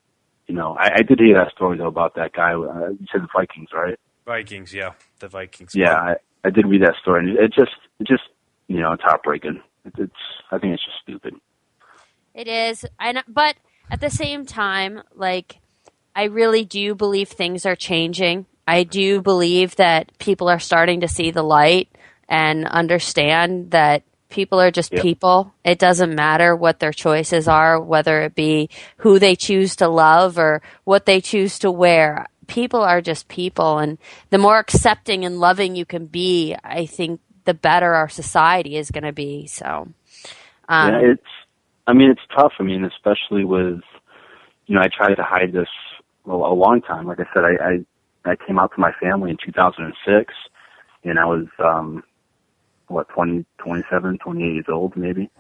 I did hear that story, though, about that guy, you said the Vikings, right? Vikings, yeah, the Vikings. Yeah, I did read that story, and it just it's heartbreaking. I think it's just stupid. It is, but at the same time, I really do believe things are changing. I do believe that people are starting to see the light and understand that people are just people. It doesn't matter what their choices are, whether it be who they choose to love or what they choose to wear. People are just people, and the more accepting and loving you can be, I think the better our society is going to be. So, it's tough. Especially with, I tried to hide this a long time. Like I said, I came out to my family in 2006, and I was 27, 28 years old, maybe.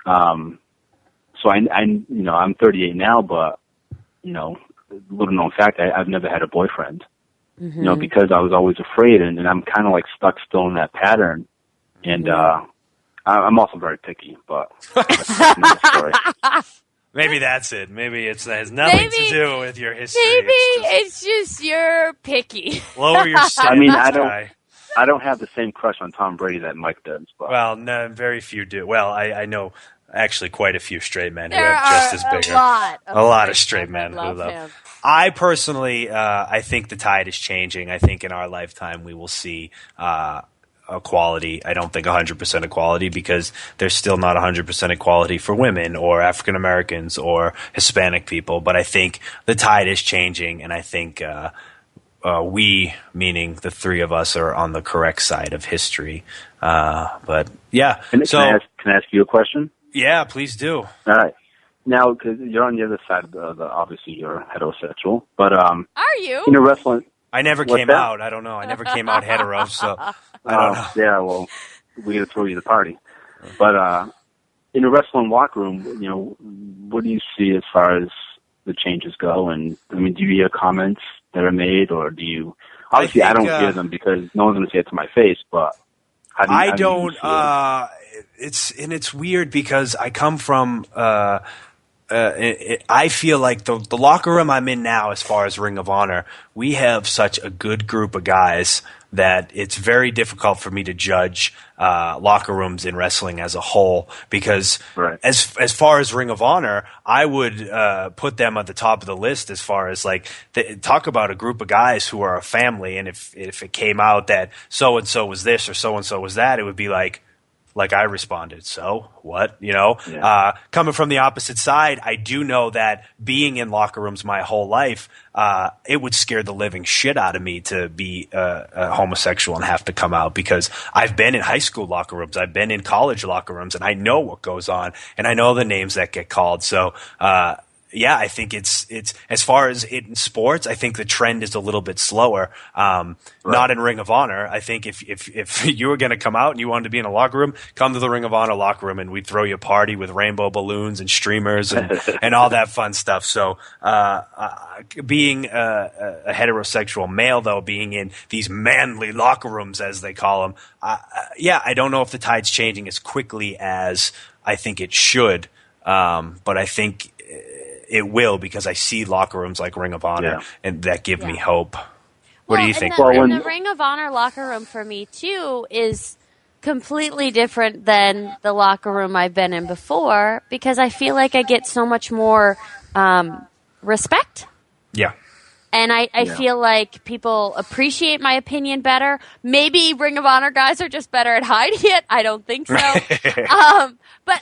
So I'm 38 now, but little known fact, I've never had a boyfriend, because I was always afraid, and I'm kind of stuck still in that pattern. And I'm also very picky, but that's another story. Maybe that's it. Maybe it has nothing to do with your history. Maybe it's just you're picky. Lower your standards. I don't have the same crush on Tom Brady that Mike does. But. Well, no, very few do. Well, I know actually quite a few straight men who there have just as big a lot of straight men who love him. I personally, I think the tide is changing. I think in our lifetime we will see equality. I don't think 100% equality, because there's still not 100% equality for women or African Americans or Hispanic people. But I think the tide is changing, and I think we, meaning the three of us, are on the correct side of history. But yeah. Can I ask you a question? Yeah, please do. All right. Now, because you're on the other side of obviously you're heterosexual, but Are you? wrestling. I never came out. I don't know. I never came out hetero, so I don't know. Yeah, well, we got to throw you the party. But in a wrestling locker room, what do you see as far as the changes go? And I mean, do you hear comments that are made, or do you? Obviously, I don't hear them because no one's going to say it to my face. But how do you see it? It's weird because I come from. I feel like the locker room I'm in now, as far as Ring of Honor, we have such a good group of guys that it's very difficult for me to judge locker rooms in wrestling as a whole, because as far as Ring of Honor, I would put them at the top of the list as far as talk about a group of guys who are a family, and if it came out that so-and-so was this or so-and-so was that, it would be like I responded, so what, Yeah. Coming from the opposite side, I do know that being in locker rooms my whole life, it would scare the living shit out of me to be a homosexual and have to come out, because I've been in high school locker rooms, I've been in college locker rooms, and I know what goes on, and I know the names that get called. So, yeah, I think it's as far as in sports, I think the trend is a little bit slower. Not in Ring of Honor. I think if you were going to come out and you wanted to be in a locker room, come to the Ring of Honor locker room, and we'd throw you a party with rainbow balloons and streamers and all that fun stuff. So, being a heterosexual male, though, being in these manly locker rooms, as they call them, I don't know if the tide's changing as quickly as I think it should. But I think it will, because I see locker rooms like Ring of Honor, and that give me hope. What do you think? The Ring of Honor locker room for me, too, is completely different than the locker room I've been in before, because I feel like I get so much more respect. Yeah. And I feel like people appreciate my opinion better. Maybe Ring of Honor guys are just better at hiding it. I don't think so. But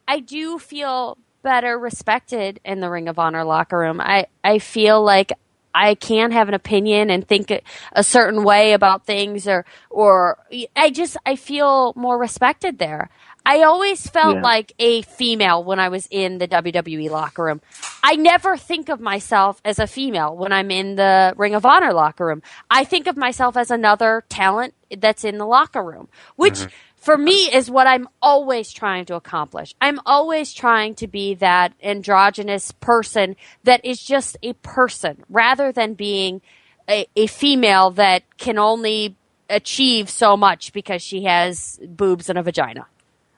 I do feel better respected in the Ring of Honor locker room. I feel like I can have an opinion and think a certain way about things, or I feel more respected there. I always felt like a female when I was in the WWE locker room. I never think of myself as a female when I'm in the Ring of Honor locker room. I think of myself as another talent that's in the locker room, which for me is what I'm always trying to accomplish. I'm always trying to be that androgynous person that is just a person, rather than being a female that can only achieve so much because she has boobs and a vagina.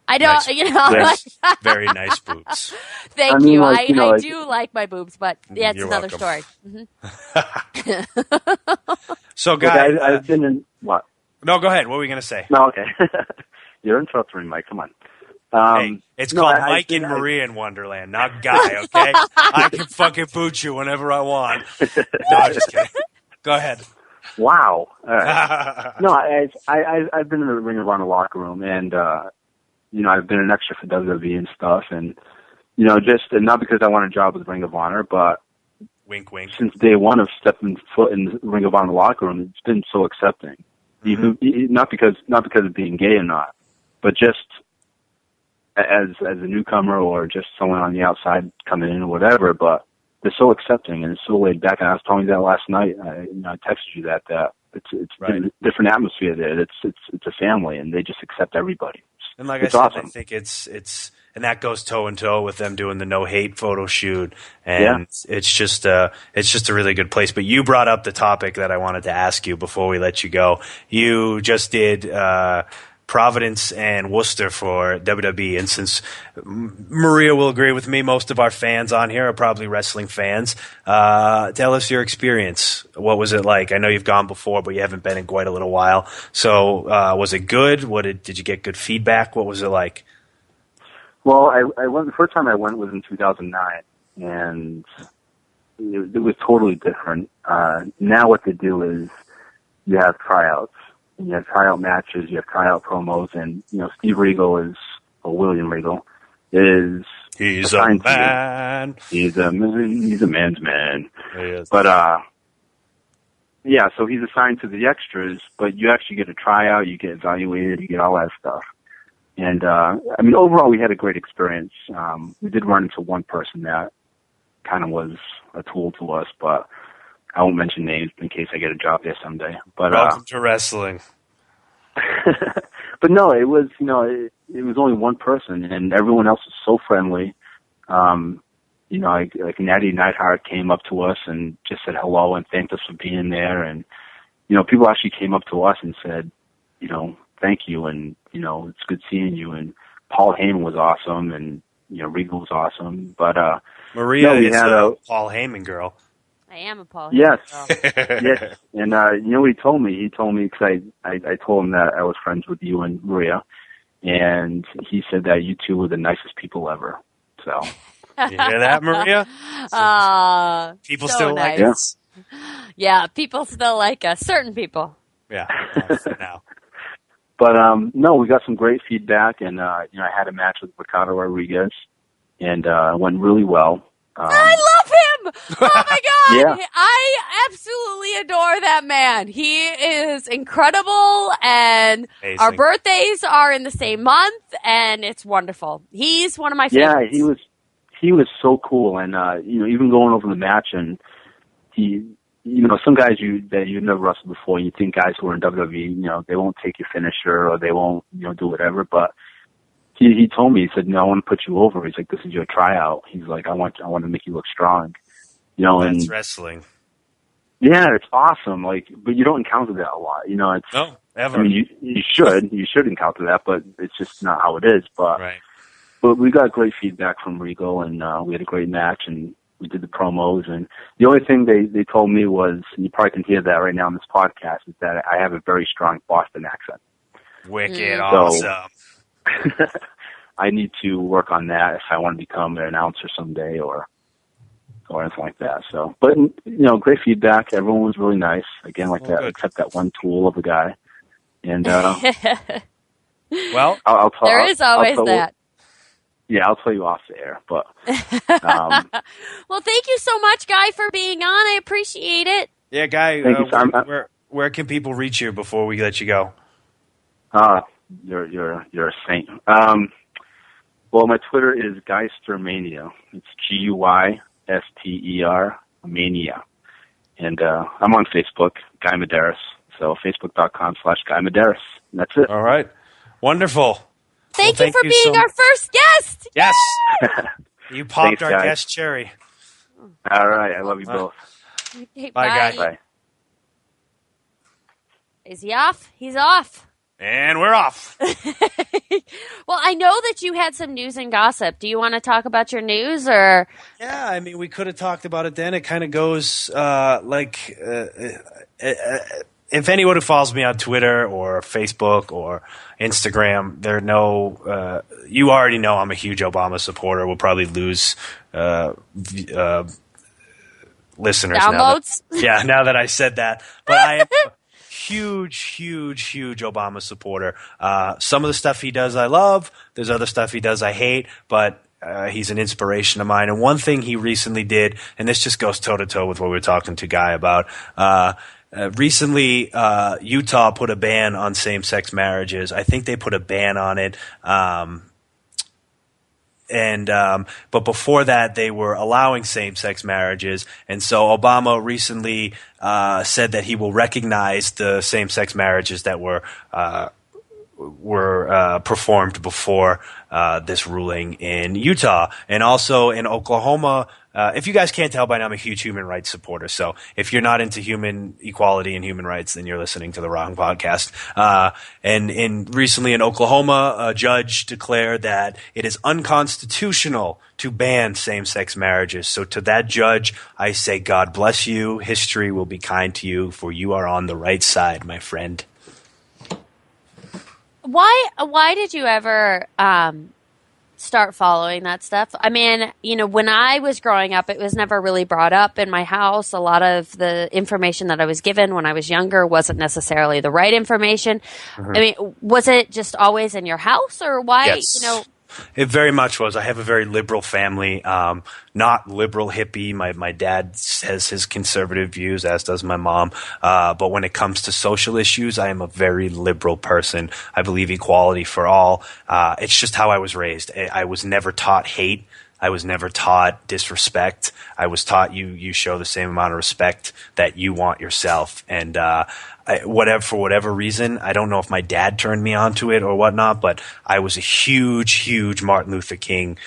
I don't, nice. Very nice boobs. Thank you. I do like my boobs, but that's another story. So, guys, I've been in what? No, go ahead. What were we going to say? No, okay. You're interrupting me, Mike. Come on. Hey, it's called Mike and Maria in Wonderland, not Guy, okay? I can fucking boot you whenever I want. No, I'm just kidding. Go ahead. Wow. All right. No, I've been in the Ring of Honor locker room, and, I've been an extra for WWE and stuff, and, and not because I want a job with Ring of Honor, but wink, wink. Since day one of stepping foot in the Ring of Honor locker room, it's been so accepting. Even, not because of being gay or not, but just as a newcomer or just someone on the outside coming in or whatever. But they're so accepting and it's so laid back. And I was telling you that last night. I texted you that it's a different atmosphere there. It's a family, and they just accept everybody. And like I said, awesome. I think it's and that goes toe in toe with them doing the no hate photo shoot, and it's just a really good place. But you brought up the topic that I wanted to ask you before we let you go. You just did Providence and Worcester for WWE, and since Maria will agree with me, most of our fans on here are probably wrestling fans. Tell us your experience. What was it like? I know you've gone before, but you haven't been in quite a little while. So was it good? Did you get good feedback? What was it like? Well, I went. The first time I went was in 2009, and it was totally different. Now what they do is you have tryouts, and you have tryout matches, you have tryout promos, and Steve Regal or William Regal is He's a assigned to the- man. He's a man. He's a man's man. He is. But yeah, so he's assigned to the extras, but you actually get a tryout, you get evaluated, you get all that stuff. And overall, we had a great experience. We did run into one person that kind of was a tool to us, but I won't mention names in case I get a job there someday. But Welcome to wrestling. but no, it was it was only one person, and everyone else was so friendly. Like Natty Neidhart came up to us and just said hello and thanked us for being there. And, people actually came up to us and said, thank you. And, it's good seeing you. And Paul Heyman was awesome. And, Regal was awesome. But, Maria we is had a Paul Heyman girl. I am a Paul. yes. Heyman girl. Yes. And, what he told me? He told me, because I told him that I was friends with you and Maria. And he said that you two were the nicest people ever. So. You hear that, Maria? People so still nice. like us. Yeah, people still like us. Certain people. Yeah, for now. But no, we got some great feedback, and I had a match with Ricardo Rodriguez, and it went really well. I love him! Oh my god! Yeah. I absolutely adore that man. He is incredible, and Amazing. our birthdays are in the same month, and it's wonderful. He's one of my favorites. Yeah, he was so cool, and even going over the match, and he, some guys that you've never wrestled before, you think guys who are in WWE, they won't take your finisher or they won't, do whatever. But he told me, he said, "No, I want to put you over." He's like, "This is your tryout." He's like, "I want to make you look strong." That's and wrestling. yeah, it's awesome. But you don't encounter that a lot. It's No, ever. I mean, you should encounter that, but it's just not how it is. But Right. But we got great feedback from Regal, and we had a great match, and we did the promos. And the only thing they told me was, and you probably can hear that right now on this podcast, is that I have a very strong Boston accent. Wicked So- awesome. I need to work on that if I want to become an announcer someday or anything like that. So, but great feedback. Everyone was really nice. Again, like that, Good. except that one tool of a guy. And Well, I'll tell. There is always I'll tell- that. Yeah, I'll tell you off the air, but Well, thank you so much, Guy, for being on. I appreciate it. yeah, Guy, Thank you, sir. where can people reach you before we let you go? you're a saint. Well, my Twitter is Guystermania. It's GUYSTER Mania, and I'm on Facebook, Guy Medeiros. So Facebook.com/Guy Medeiros. And that's it. All right. Wonderful. Thank Well, you for being so- our first guest. Yes. You popped Thanks, our guys. guest cherry. All right. I love you both. Okay, Bye, Guy. Bye. Is he off? He's off. And we're off. Well, I know that you had some news and gossip. Do you want to talk about your news or? Yeah, I mean, we could have talked about it then. It kind of goes if anyone who follows me on Twitter or Facebook or Instagram, you already know I'm a huge Obama supporter. We'll probably lose listeners Downloads? now that I said that. But I am a huge Obama supporter. Some of the stuff he does I love. There's other stuff he does I hate, but he's an inspiration of mine. And one thing he recently did, and this just goes toe-to-toe with what we were talking to Guy about, recently, Utah put a ban on same-sex marriages. I think they put a ban on it. But before that, they were allowing same-sex marriages. And so Obama recently said that he will recognize the same-sex marriages that were performed before this ruling in Utah. And also in Oklahoma, if you guys can't tell by now, I'm a huge human rights supporter. So if you're not into human equality and human rights, then you're listening to the wrong podcast. And recently in Oklahoma, a judge declared that it is unconstitutional to ban same-sex marriages. So to that judge, I say, God bless you. History will be kind to you, for you are on the right side, my friend. Why did you ever start following that stuff. I mean, when I was growing up, it was never really brought up in my house. A lot of the information that I was given when I was younger wasn't necessarily the right information. I mean, was it just always in your house, or why, Yes. It very much was. I have a very liberal family, not liberal hippie. My dad has his conservative views, as does my mom. But when it comes to social issues, I am a very liberal person. I believe equality for all. It's just how I was raised. I was never taught hate. I was never taught disrespect. I was taught you show the same amount of respect that you want yourself. And for whatever reason, I don't know if my dad turned me onto it or whatnot, but I was a huge Martin Luther King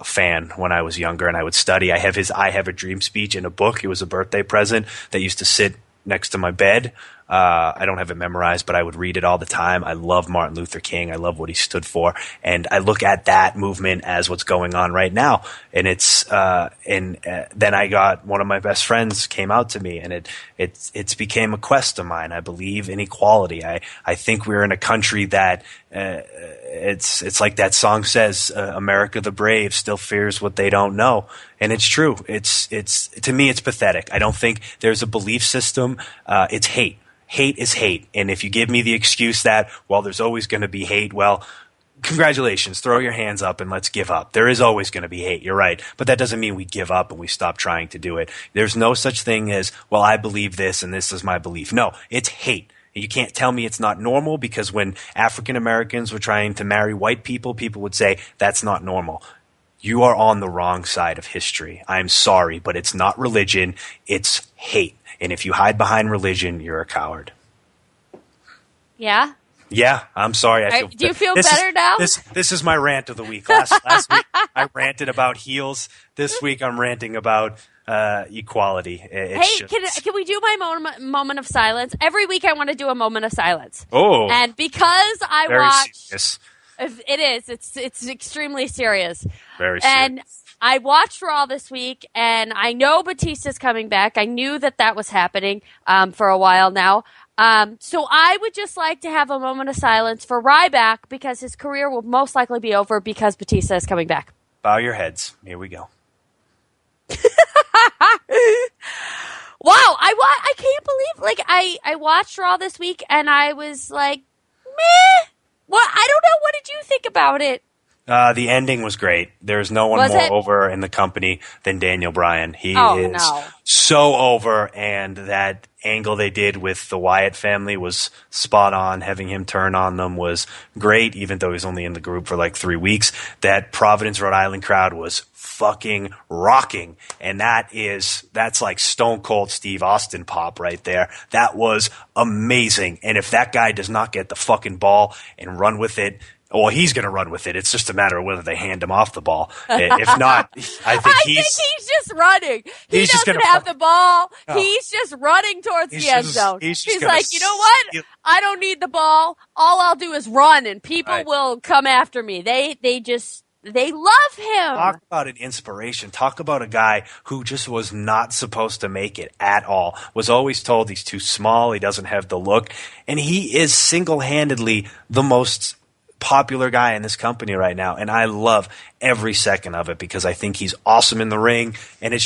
fan when I was younger, and I would study. I have his "I Have a Dream" speech in a book. It was a birthday present that used to sit next to my bed. I don't have it memorized, but I would read it all the time. I love Martin Luther King. I love what he stood for. And I look at that movement as what's going on right now. And then I got one of my best friends came out to me, and it's became a quest of mine. I believe in equality. I think we're in a country that, it's like that song says, America the brave still fears what they don't know. And it's true. It's to me, it's pathetic. I don't think there's a belief system. It's hate. Hate is hate. And if you give me the excuse that, well, there's always going to be hate, well, congratulations. Throw your hands up and let's give up. There is always going to be hate. You're right. But that doesn't mean we give up and we stop trying to do it. There's no such thing as, well, I believe this and this is my belief. No, it's hate. You can't tell me it's not normal, because when African Americans were trying to marry white people, people would say that's not normal. You are on the wrong side of history. I'm sorry, but it's not religion. It's hate. And if you hide behind religion, you're a coward. Yeah? Yeah, I'm sorry. Do you feel better now? This is my rant of the week. Last week, I ranted about heels. This week, I'm ranting about equality. Can we do my moment of silence? Every week, I want to do a moment of silence. Oh. And because I very watch... serious. It is. It's extremely serious. Very serious. And I watched Raw this week, and I know Batista's coming back. I knew that was happening for a while now. So I would just like to have a moment of silence for Ryback, because his career will most likely be over because Batista is coming back. Bow your heads. Here we go. Wow, I can't believe, I watched Raw this week, and I was like, meh. What? I don't know. What did you think about it? The ending was great. There's no one more over in the company than Daniel Bryan. He is so over, and that angle they did with the Wyatt family was spot on. Having him turn on them was great, even though he's only in the group for like 3 weeks. That Providence, Rhode Island crowd was fucking rocking, and that's like Stone Cold Steve Austin pop right there. That was amazing. And if that guy does not get the fucking ball and run with it, well, he's going to run with it. It's just a matter of whether they hand him off the ball. If not, I think he's just running. He doesn't have the ball. No. He's just running towards the end zone. He's like, you know what? I don't need the ball. All I'll do is run, and people will come after me. They love him. Talk about an inspiration. Talk about a guy who just was not supposed to make it at all. Was always told he's too small. He doesn't have the look. And he is single-handedly the most popular guy in this company right now, and I love every second of it, because I think he's awesome in the ring, and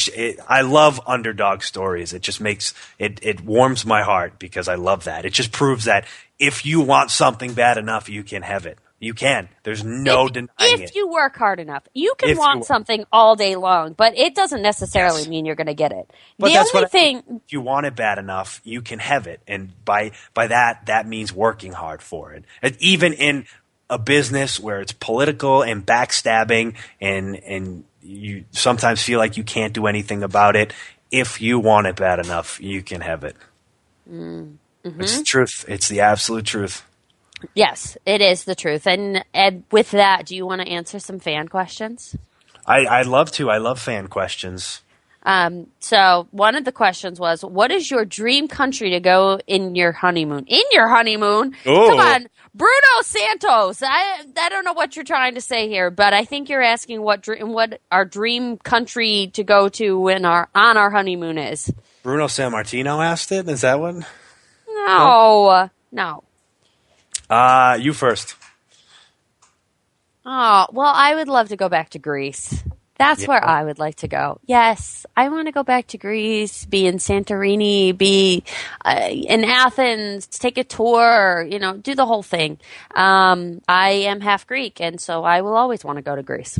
I love underdog stories. It just makes it warms my heart, because I love that. It just proves that if you want something bad enough, you can have it. You can. There's no denying it. If you work hard enough, you can want something all day long, but it doesn't necessarily mean you're going to get it. But the only thing, if you want it bad enough, you can have it, and by that means working hard for it. And even in a business where it's political and backstabbing, and you sometimes feel like you can't do anything about it, if you want it bad enough, you can have it. Mm-hmm. It's the truth. It's the absolute truth. Yes, it is the truth. And with that, do you want to answer some fan questions? I'd love to. I love fan questions. So one of the questions was, what is your dream country to go in your honeymoon? In your honeymoon? Ooh. Come on. Bruno Santos. I don't know what you're trying to say here, but I think you're asking what our dream country to go to on our honeymoon is. Bruno Sammartino asked it? Is that one? No. You first. Oh, well, I would love to go back to Greece. That's Yeah. where I would like to go. Yes, I want to go back to Greece, be in Santorini, be in Athens, take a tour, do the whole thing. I am half Greek, and so I will always want to go to Greece.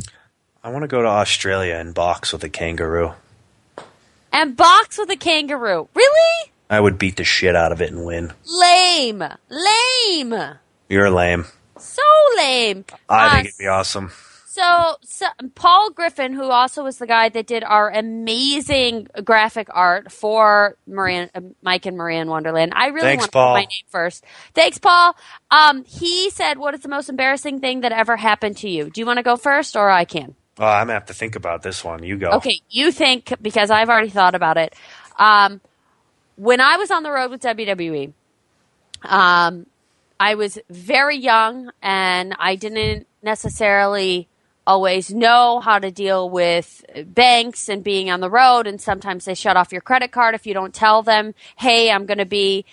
I want to go to Australia and box with a kangaroo. And box with a kangaroo. Really? I would beat the shit out of it and win. Lame. Lame. You're lame. So lame. I think it'd be awesome. So Paul Griffin, who also was the guy that did our amazing graphic art for Mike and Maria in Wonderland. I really Thanks, want to Paul. put my name first. Thanks, Paul. He said, "What is the most embarrassing thing that ever happened to you?" Do you want to go first, or I can? Oh, I'm gonna have to think about this one. You go. Okay, you think, because I've already thought about it. When I was on the road with WWE, I was very young and I didn't necessarily always know how to deal with banks and being on the road. And sometimes they shut off your credit card if you don't tell them, hey, I'm going to be,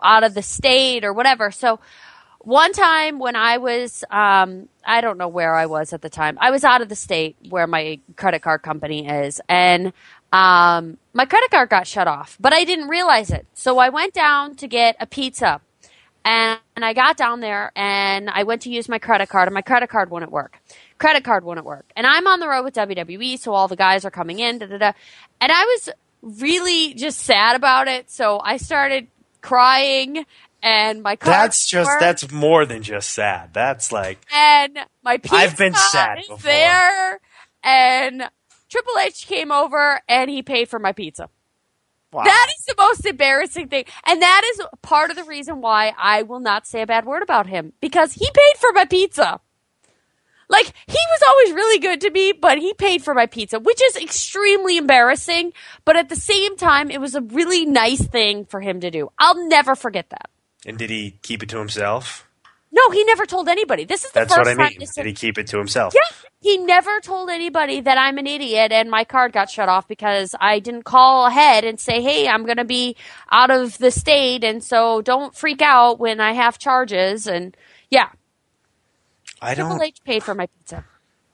out of the state or whatever. So one time when I was, I don't know where I was at the time. I was out of the state where my credit card company is. And my credit card got shut off, but I didn't realize it. So I went down to get a pizza. And I got down there and I went to use my credit card and my credit card wouldn't work. And I'm on the road with WWE, so all the guys are coming in, And I was really just sad about it. So I started crying and my card That's more than just sad. That's like, and my pizza I've been sad is before. there. And Triple H came over and he paid for my pizza. wow. That is the most embarrassing thing. And that is part of the reason why I will not say a bad word about him. Because he paid for my pizza. Like, he was always really good to me, but he paid for my pizza, which is extremely embarrassing. But at the same time, it was a really nice thing for him to do. I'll never forget that. And did he keep it to himself? No, he never told anybody. This is the That's first what I time mean. this Did he keep it to himself? Yeah, he never told anybody that I'm an idiot and my card got shut off because I didn't call ahead and say, hey, I'm going to be out of the state, and so don't freak out when I have charges. And yeah, Triple H paid for my pizza.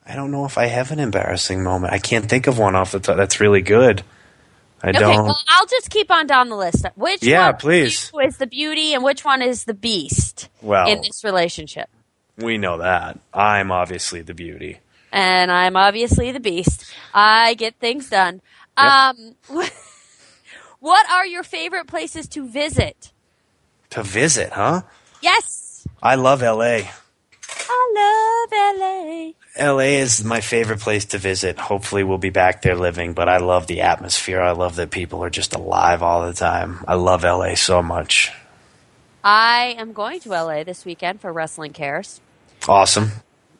I don't know if I have an embarrassing moment. I can't think of one off the top. That's really good. I Okay, don't. well, I'll just keep on down the list. Which Yeah, one please. is the beauty and which one is the beast Well- in this relationship? We know that. I'm obviously the beauty. And I'm obviously the beast. I get things done. Yep. What are your favorite places to visit? To visit, huh? Yes. I love LA. I love LA. LA is my favorite place to visit. Hopefully we'll be back there living, but I love the atmosphere. I love that people are just alive all the time. I love LA so much. I am going to LA this weekend for Wrestling Cares. Awesome.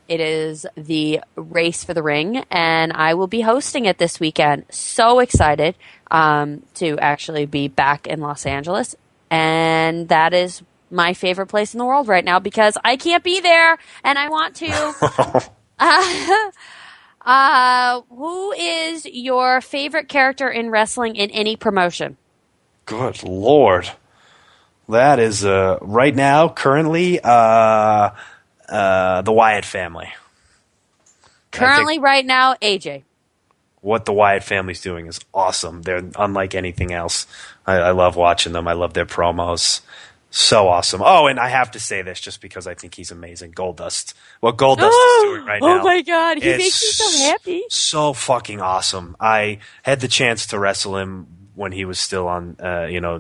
It is the Race for the Ring, and I will be hosting it this weekend. So excited to actually be back in Los Angeles. And that is my favorite place in the world right now because I can't be there, and I want to. Who is your favorite character in wrestling in any promotion? Good Lord. That is, right now, currently, the Wyatt family. Currently, right now, AJ. What the Wyatt family's doing is awesome. They're unlike anything else. I love watching them. I love their promos. So awesome. Oh, and I have to say this just because I think he's amazing. Goldust. What Goldust is doing right now. Oh my God. He it's makes me so happy. So fucking awesome. I had the chance to wrestle him when he was still on,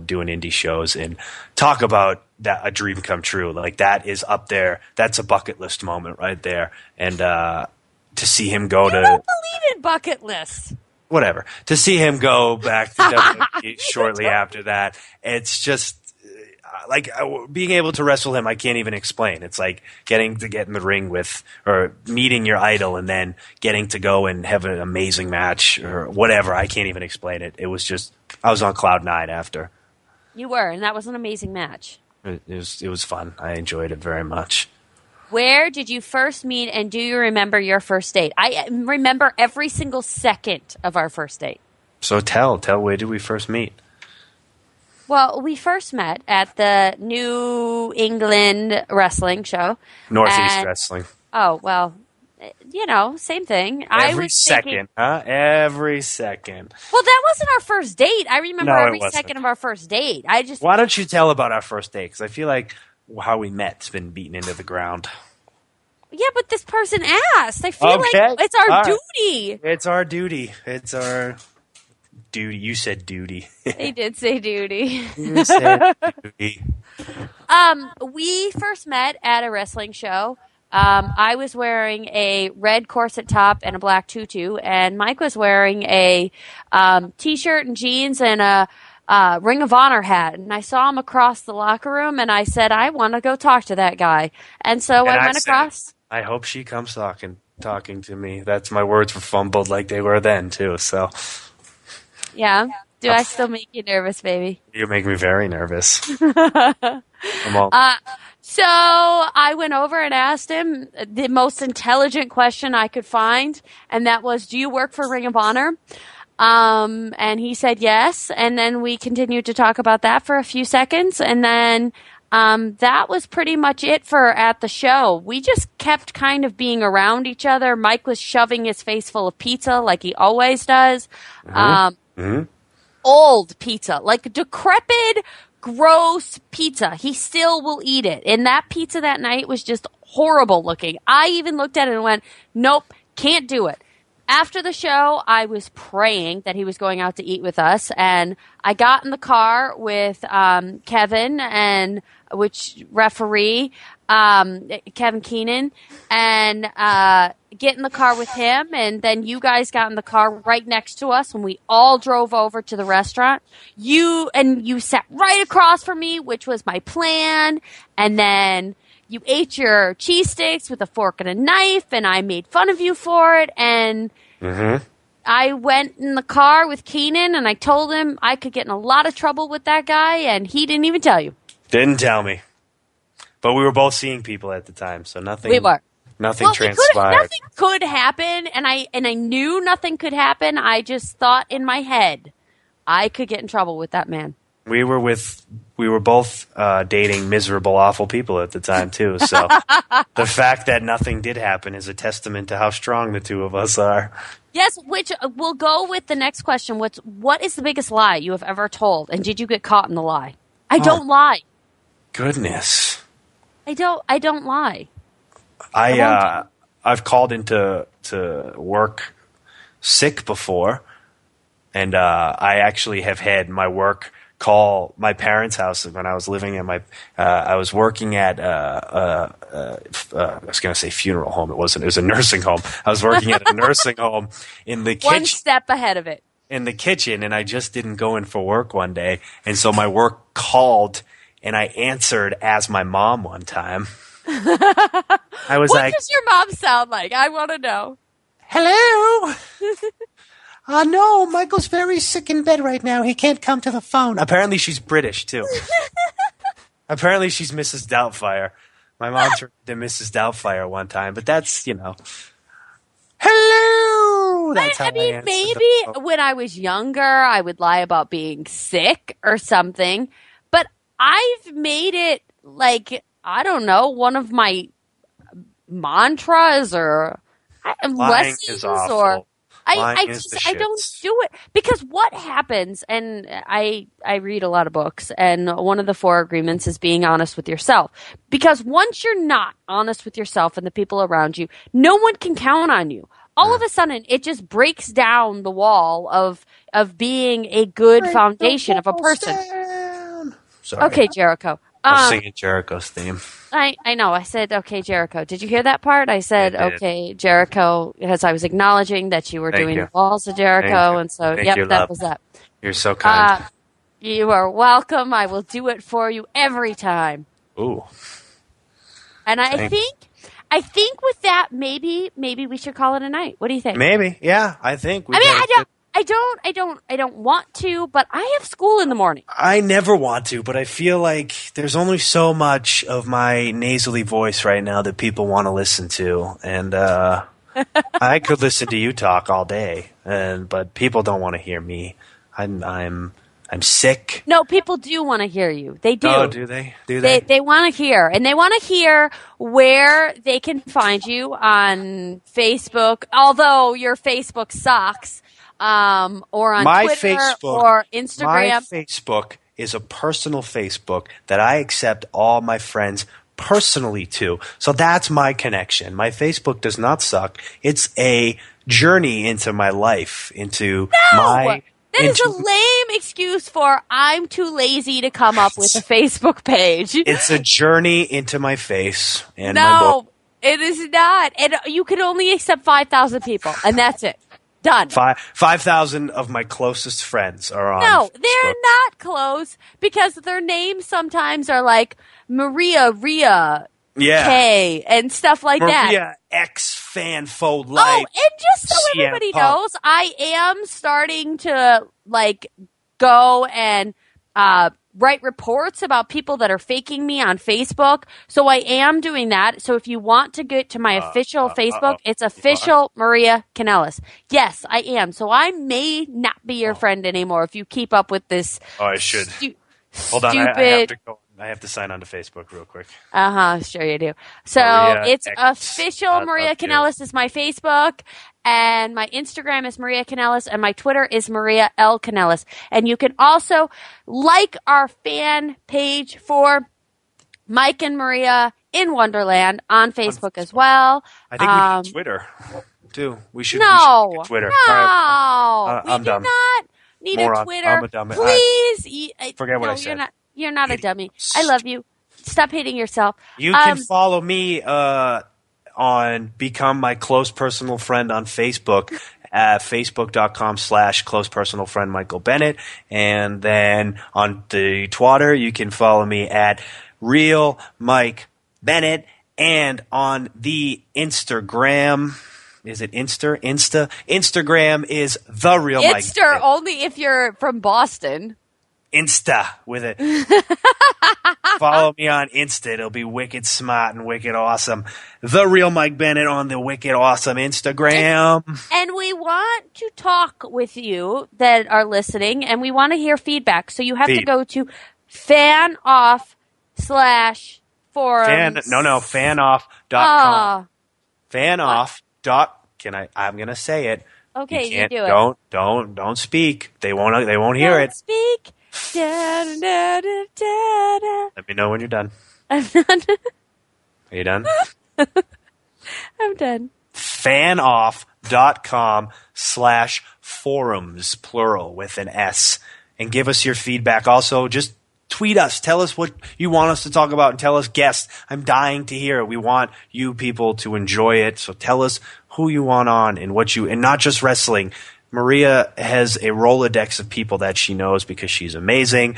doing indie shows, and talk about that a dream come true. Like, that is up there. That's a bucket list moment right there. And to see him go I don't believe in bucket lists. whatever, to see him go back to WWE shortly after that, it's just being able to wrestle him. I can't even explain. It's like getting to get in the ring with, or meeting your idol and then getting to go and have an amazing match or whatever. I can't even explain it. It was just, I was on cloud nine after. You were, and that was an amazing match. It was fun. I enjoyed it very much. Where did you first meet, and do you remember your first date? I remember every single second of our first date. So tell, where did we first meet? Well, we first met at the New England wrestling show. Northeast And- Wrestling. Oh, well, Same thing. I Every was second, thinking, huh? Every second. well, that wasn't our first date. I remember No, it every wasn't. second of our first date. Why don't you tell about our first date? Because I feel like how we met's been beaten into the ground. Yeah, but this person asked. I feel Okay. like it's our All right. duty. It's our duty. It's our duty. You said duty. They did say duty. You said duty. We first met at a wrestling show. I was wearing a red corset top and a black tutu, and Mike was wearing a t-shirt and jeans and a Ring of Honor hat. And I saw him across the locker room, and I said, I want to go talk to that guy. And so I went said, across. I hope she comes talking to me. That's my words were fumbled like they were then, too. So Yeah. Do I still make you nervous, baby? you make me very nervous. I'm all, So I went over and asked him the most intelligent question I could find, and that was, do you work for Ring of Honor? And he said yes, and then we continued to talk about that for a few seconds, and then that was pretty much it for at the show. We just kept kind of being around each other. Mike was shoving his face full of pizza like he always does. Old pizza, like decrepit, gross pizza. He still will eat it. And that pizza that night was just horrible looking. I even looked at it and went, nope, can't do it. After the show, I was praying that he was going out to eat with us, and I got in the car with Kevin and referee Kevin Keenan, and get in the car with him, and then you guys got in the car right next to us, and we all drove over to the restaurant. You sat right across from me, which was my plan, and then you ate your cheese sticks with a fork and a knife, and I made fun of you for it, and I went in the car with Keenan, and I told him I could get in a lot of trouble with that guy, and he didn't even tell you. didn't tell me. But we were both seeing people at the time, so nothing. We were. Nothing transpired. Nothing could happen, and I knew nothing could happen. I just thought in my head I could get in trouble with that man. We were both dating miserable, awful people at the time too. So the fact that nothing did happen is a testament to how strong the two of us are. Yes, which we'll go with the next question. What is the biggest lie you have ever told, and did you get caught in the lie? I don't lie. Goodness. I don't lie. I've called into work sick before, and I actually have had my work call my parents' house when I was living at my. I was working at I was going to say funeral home. It wasn't. It was a nursing home. I was working at a nursing home in the kitchen. One step ahead of it. In the kitchen, and I just didn't go in for work one day, and so my work called, and I answered as my mom one time. I was what does your mom sound like? I want to know. Hello? No, Michael's very sick in bed right now. He can't come to the phone. Apparently she's British, too. Apparently she's Mrs. Doubtfire. My mom turned into Mrs. Doubtfire one time, but that's, hello! That's how I answered maybe when I was younger, I would lie about being sick or something, but I've made it like, I don't know, one of my mantras or lessons or I don't do it because what happens, and I read a lot of books, and one of the 4 agreements is being honest with yourself, because once you're not honest with yourself and the people around you, no one can count on you. All of a sudden, it just breaks down the wall of being a good foundation of a person. Sorry. Okay, Jericho. I was singing Jericho's theme. I know. I said, okay, Jericho. Did you hear that part? I said, okay, Jericho, as I was acknowledging that you were doing the walls of Jericho. And so, that was that. You're so kind. You are welcome. I will do it for you every time. Ooh. And I think with that, maybe we should call it a night. What do you think? Maybe. Yeah, I think. I don't want to, but I have school in the morning. I never want to, but I feel like there's only so much of my nasally voice right now that people want to listen to, and I could listen to you talk all day, but people don't want to hear me. I'm I'm sick. No, people do want to hear you. They do. Oh, do they? Do they? They want to hear, and they want to hear where they can find you on Facebook. Although your Facebook sucks, or on Twitter or Instagram. My Facebook is a personal Facebook that I accept all my friends personally to. So that's my connection. My Facebook does not suck. It's a journey into my life, into my. That is a lame excuse for I'm too lazy to come up with a Facebook page. It's a journey into my face and my No, it is not. And you can only accept 5,000 people, and that's it. Done. 5,000 of my closest friends are on No, Facebook. they're not close because their names sometimes are like Maria, Ria, K, and stuff like that. Maria X fan faux life. Oh, and just so everybody knows, I am starting to go and write reports about people that are faking me on Facebook. So I am doing that. So if you want to get to my official Facebook, it's official Maria Kanellis. Yes, I am. So I may not be your friend anymore if you keep up with this. Oh, I should. Hold on, stupid. I have to go. I have to sign on to Facebook real quick. Sure you do. So Maria it's X. official Maria Kanellis is my Facebook, and my Instagram is Maria Kanellis, and my Twitter is Maria L. Kanellis. And you can also like our fan page for Mike and Maria in Wonderland on Facebook as well. I think we need Twitter, too. We should get Twitter. No, right. we do not need a Twitter. I'm a dummy. Please. Forget what I said. You're not a dummy. I love you. Stop hating yourself. You can follow me on Become My Close Personal Friend on Facebook at facebook.com/close personal friend Michael Bennett. And then on the Twitter, you can follow me at Real Mike Bennett. And on the Instagram, is it Insta? Instagram is The Real Mike Bennett. Only if you're from Boston. Insta with it. Follow me on Insta. It'll be wicked smart and wicked awesome. The Real Mike Bennett on the wicked awesome Instagram. And we want to talk with you that are listening, and we want to hear feedback. So you have to go to fanoff/forums. Fanoff.com. Fanoff. I'm going to say it. Okay, you do it. Don't speak. They won't hear it. Speak. Da, da, da, da, da. Let me know when you're done. I'm done. Are you done? I'm done. Fanoff.com/forums, plural, with an S. And give us your feedback. Also, just tweet us. Tell us what you want us to talk about and tell us guests. I'm dying to hear it. We want you people to enjoy it. So tell us who you want on and and not just wrestling. Maria has a Rolodex of people that she knows because she's amazing.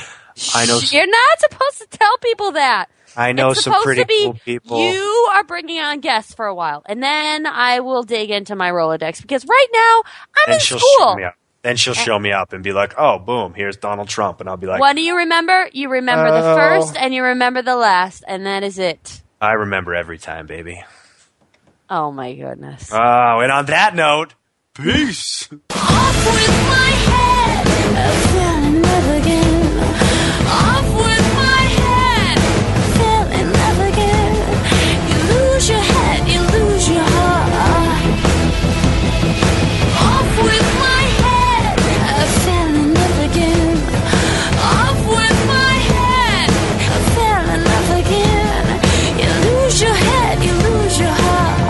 I know you're not supposed to tell people that. I know some pretty cool people. You are bringing on guests for a while, and then I will dig into my Rolodex because right now I'm in school. Then she'll show me up and be like, "Oh, boom, here's Donald Trump," and I'll be like, "What do you remember? You remember the first, and you remember the last, and that is it." I remember every time, baby. Oh my goodness! Oh, and on that note, peace. Off with my head, I fell in love again. Off with my head, fell in love again. You lose your head, you lose your heart. Off with my head, I fell in love again. Off with my head, I fell in love again. You lose your head, you lose your heart.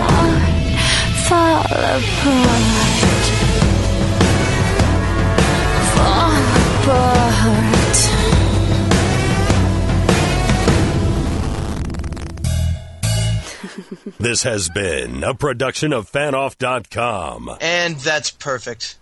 Fall apart. This has been a production of fanoff.com. And that's perfect.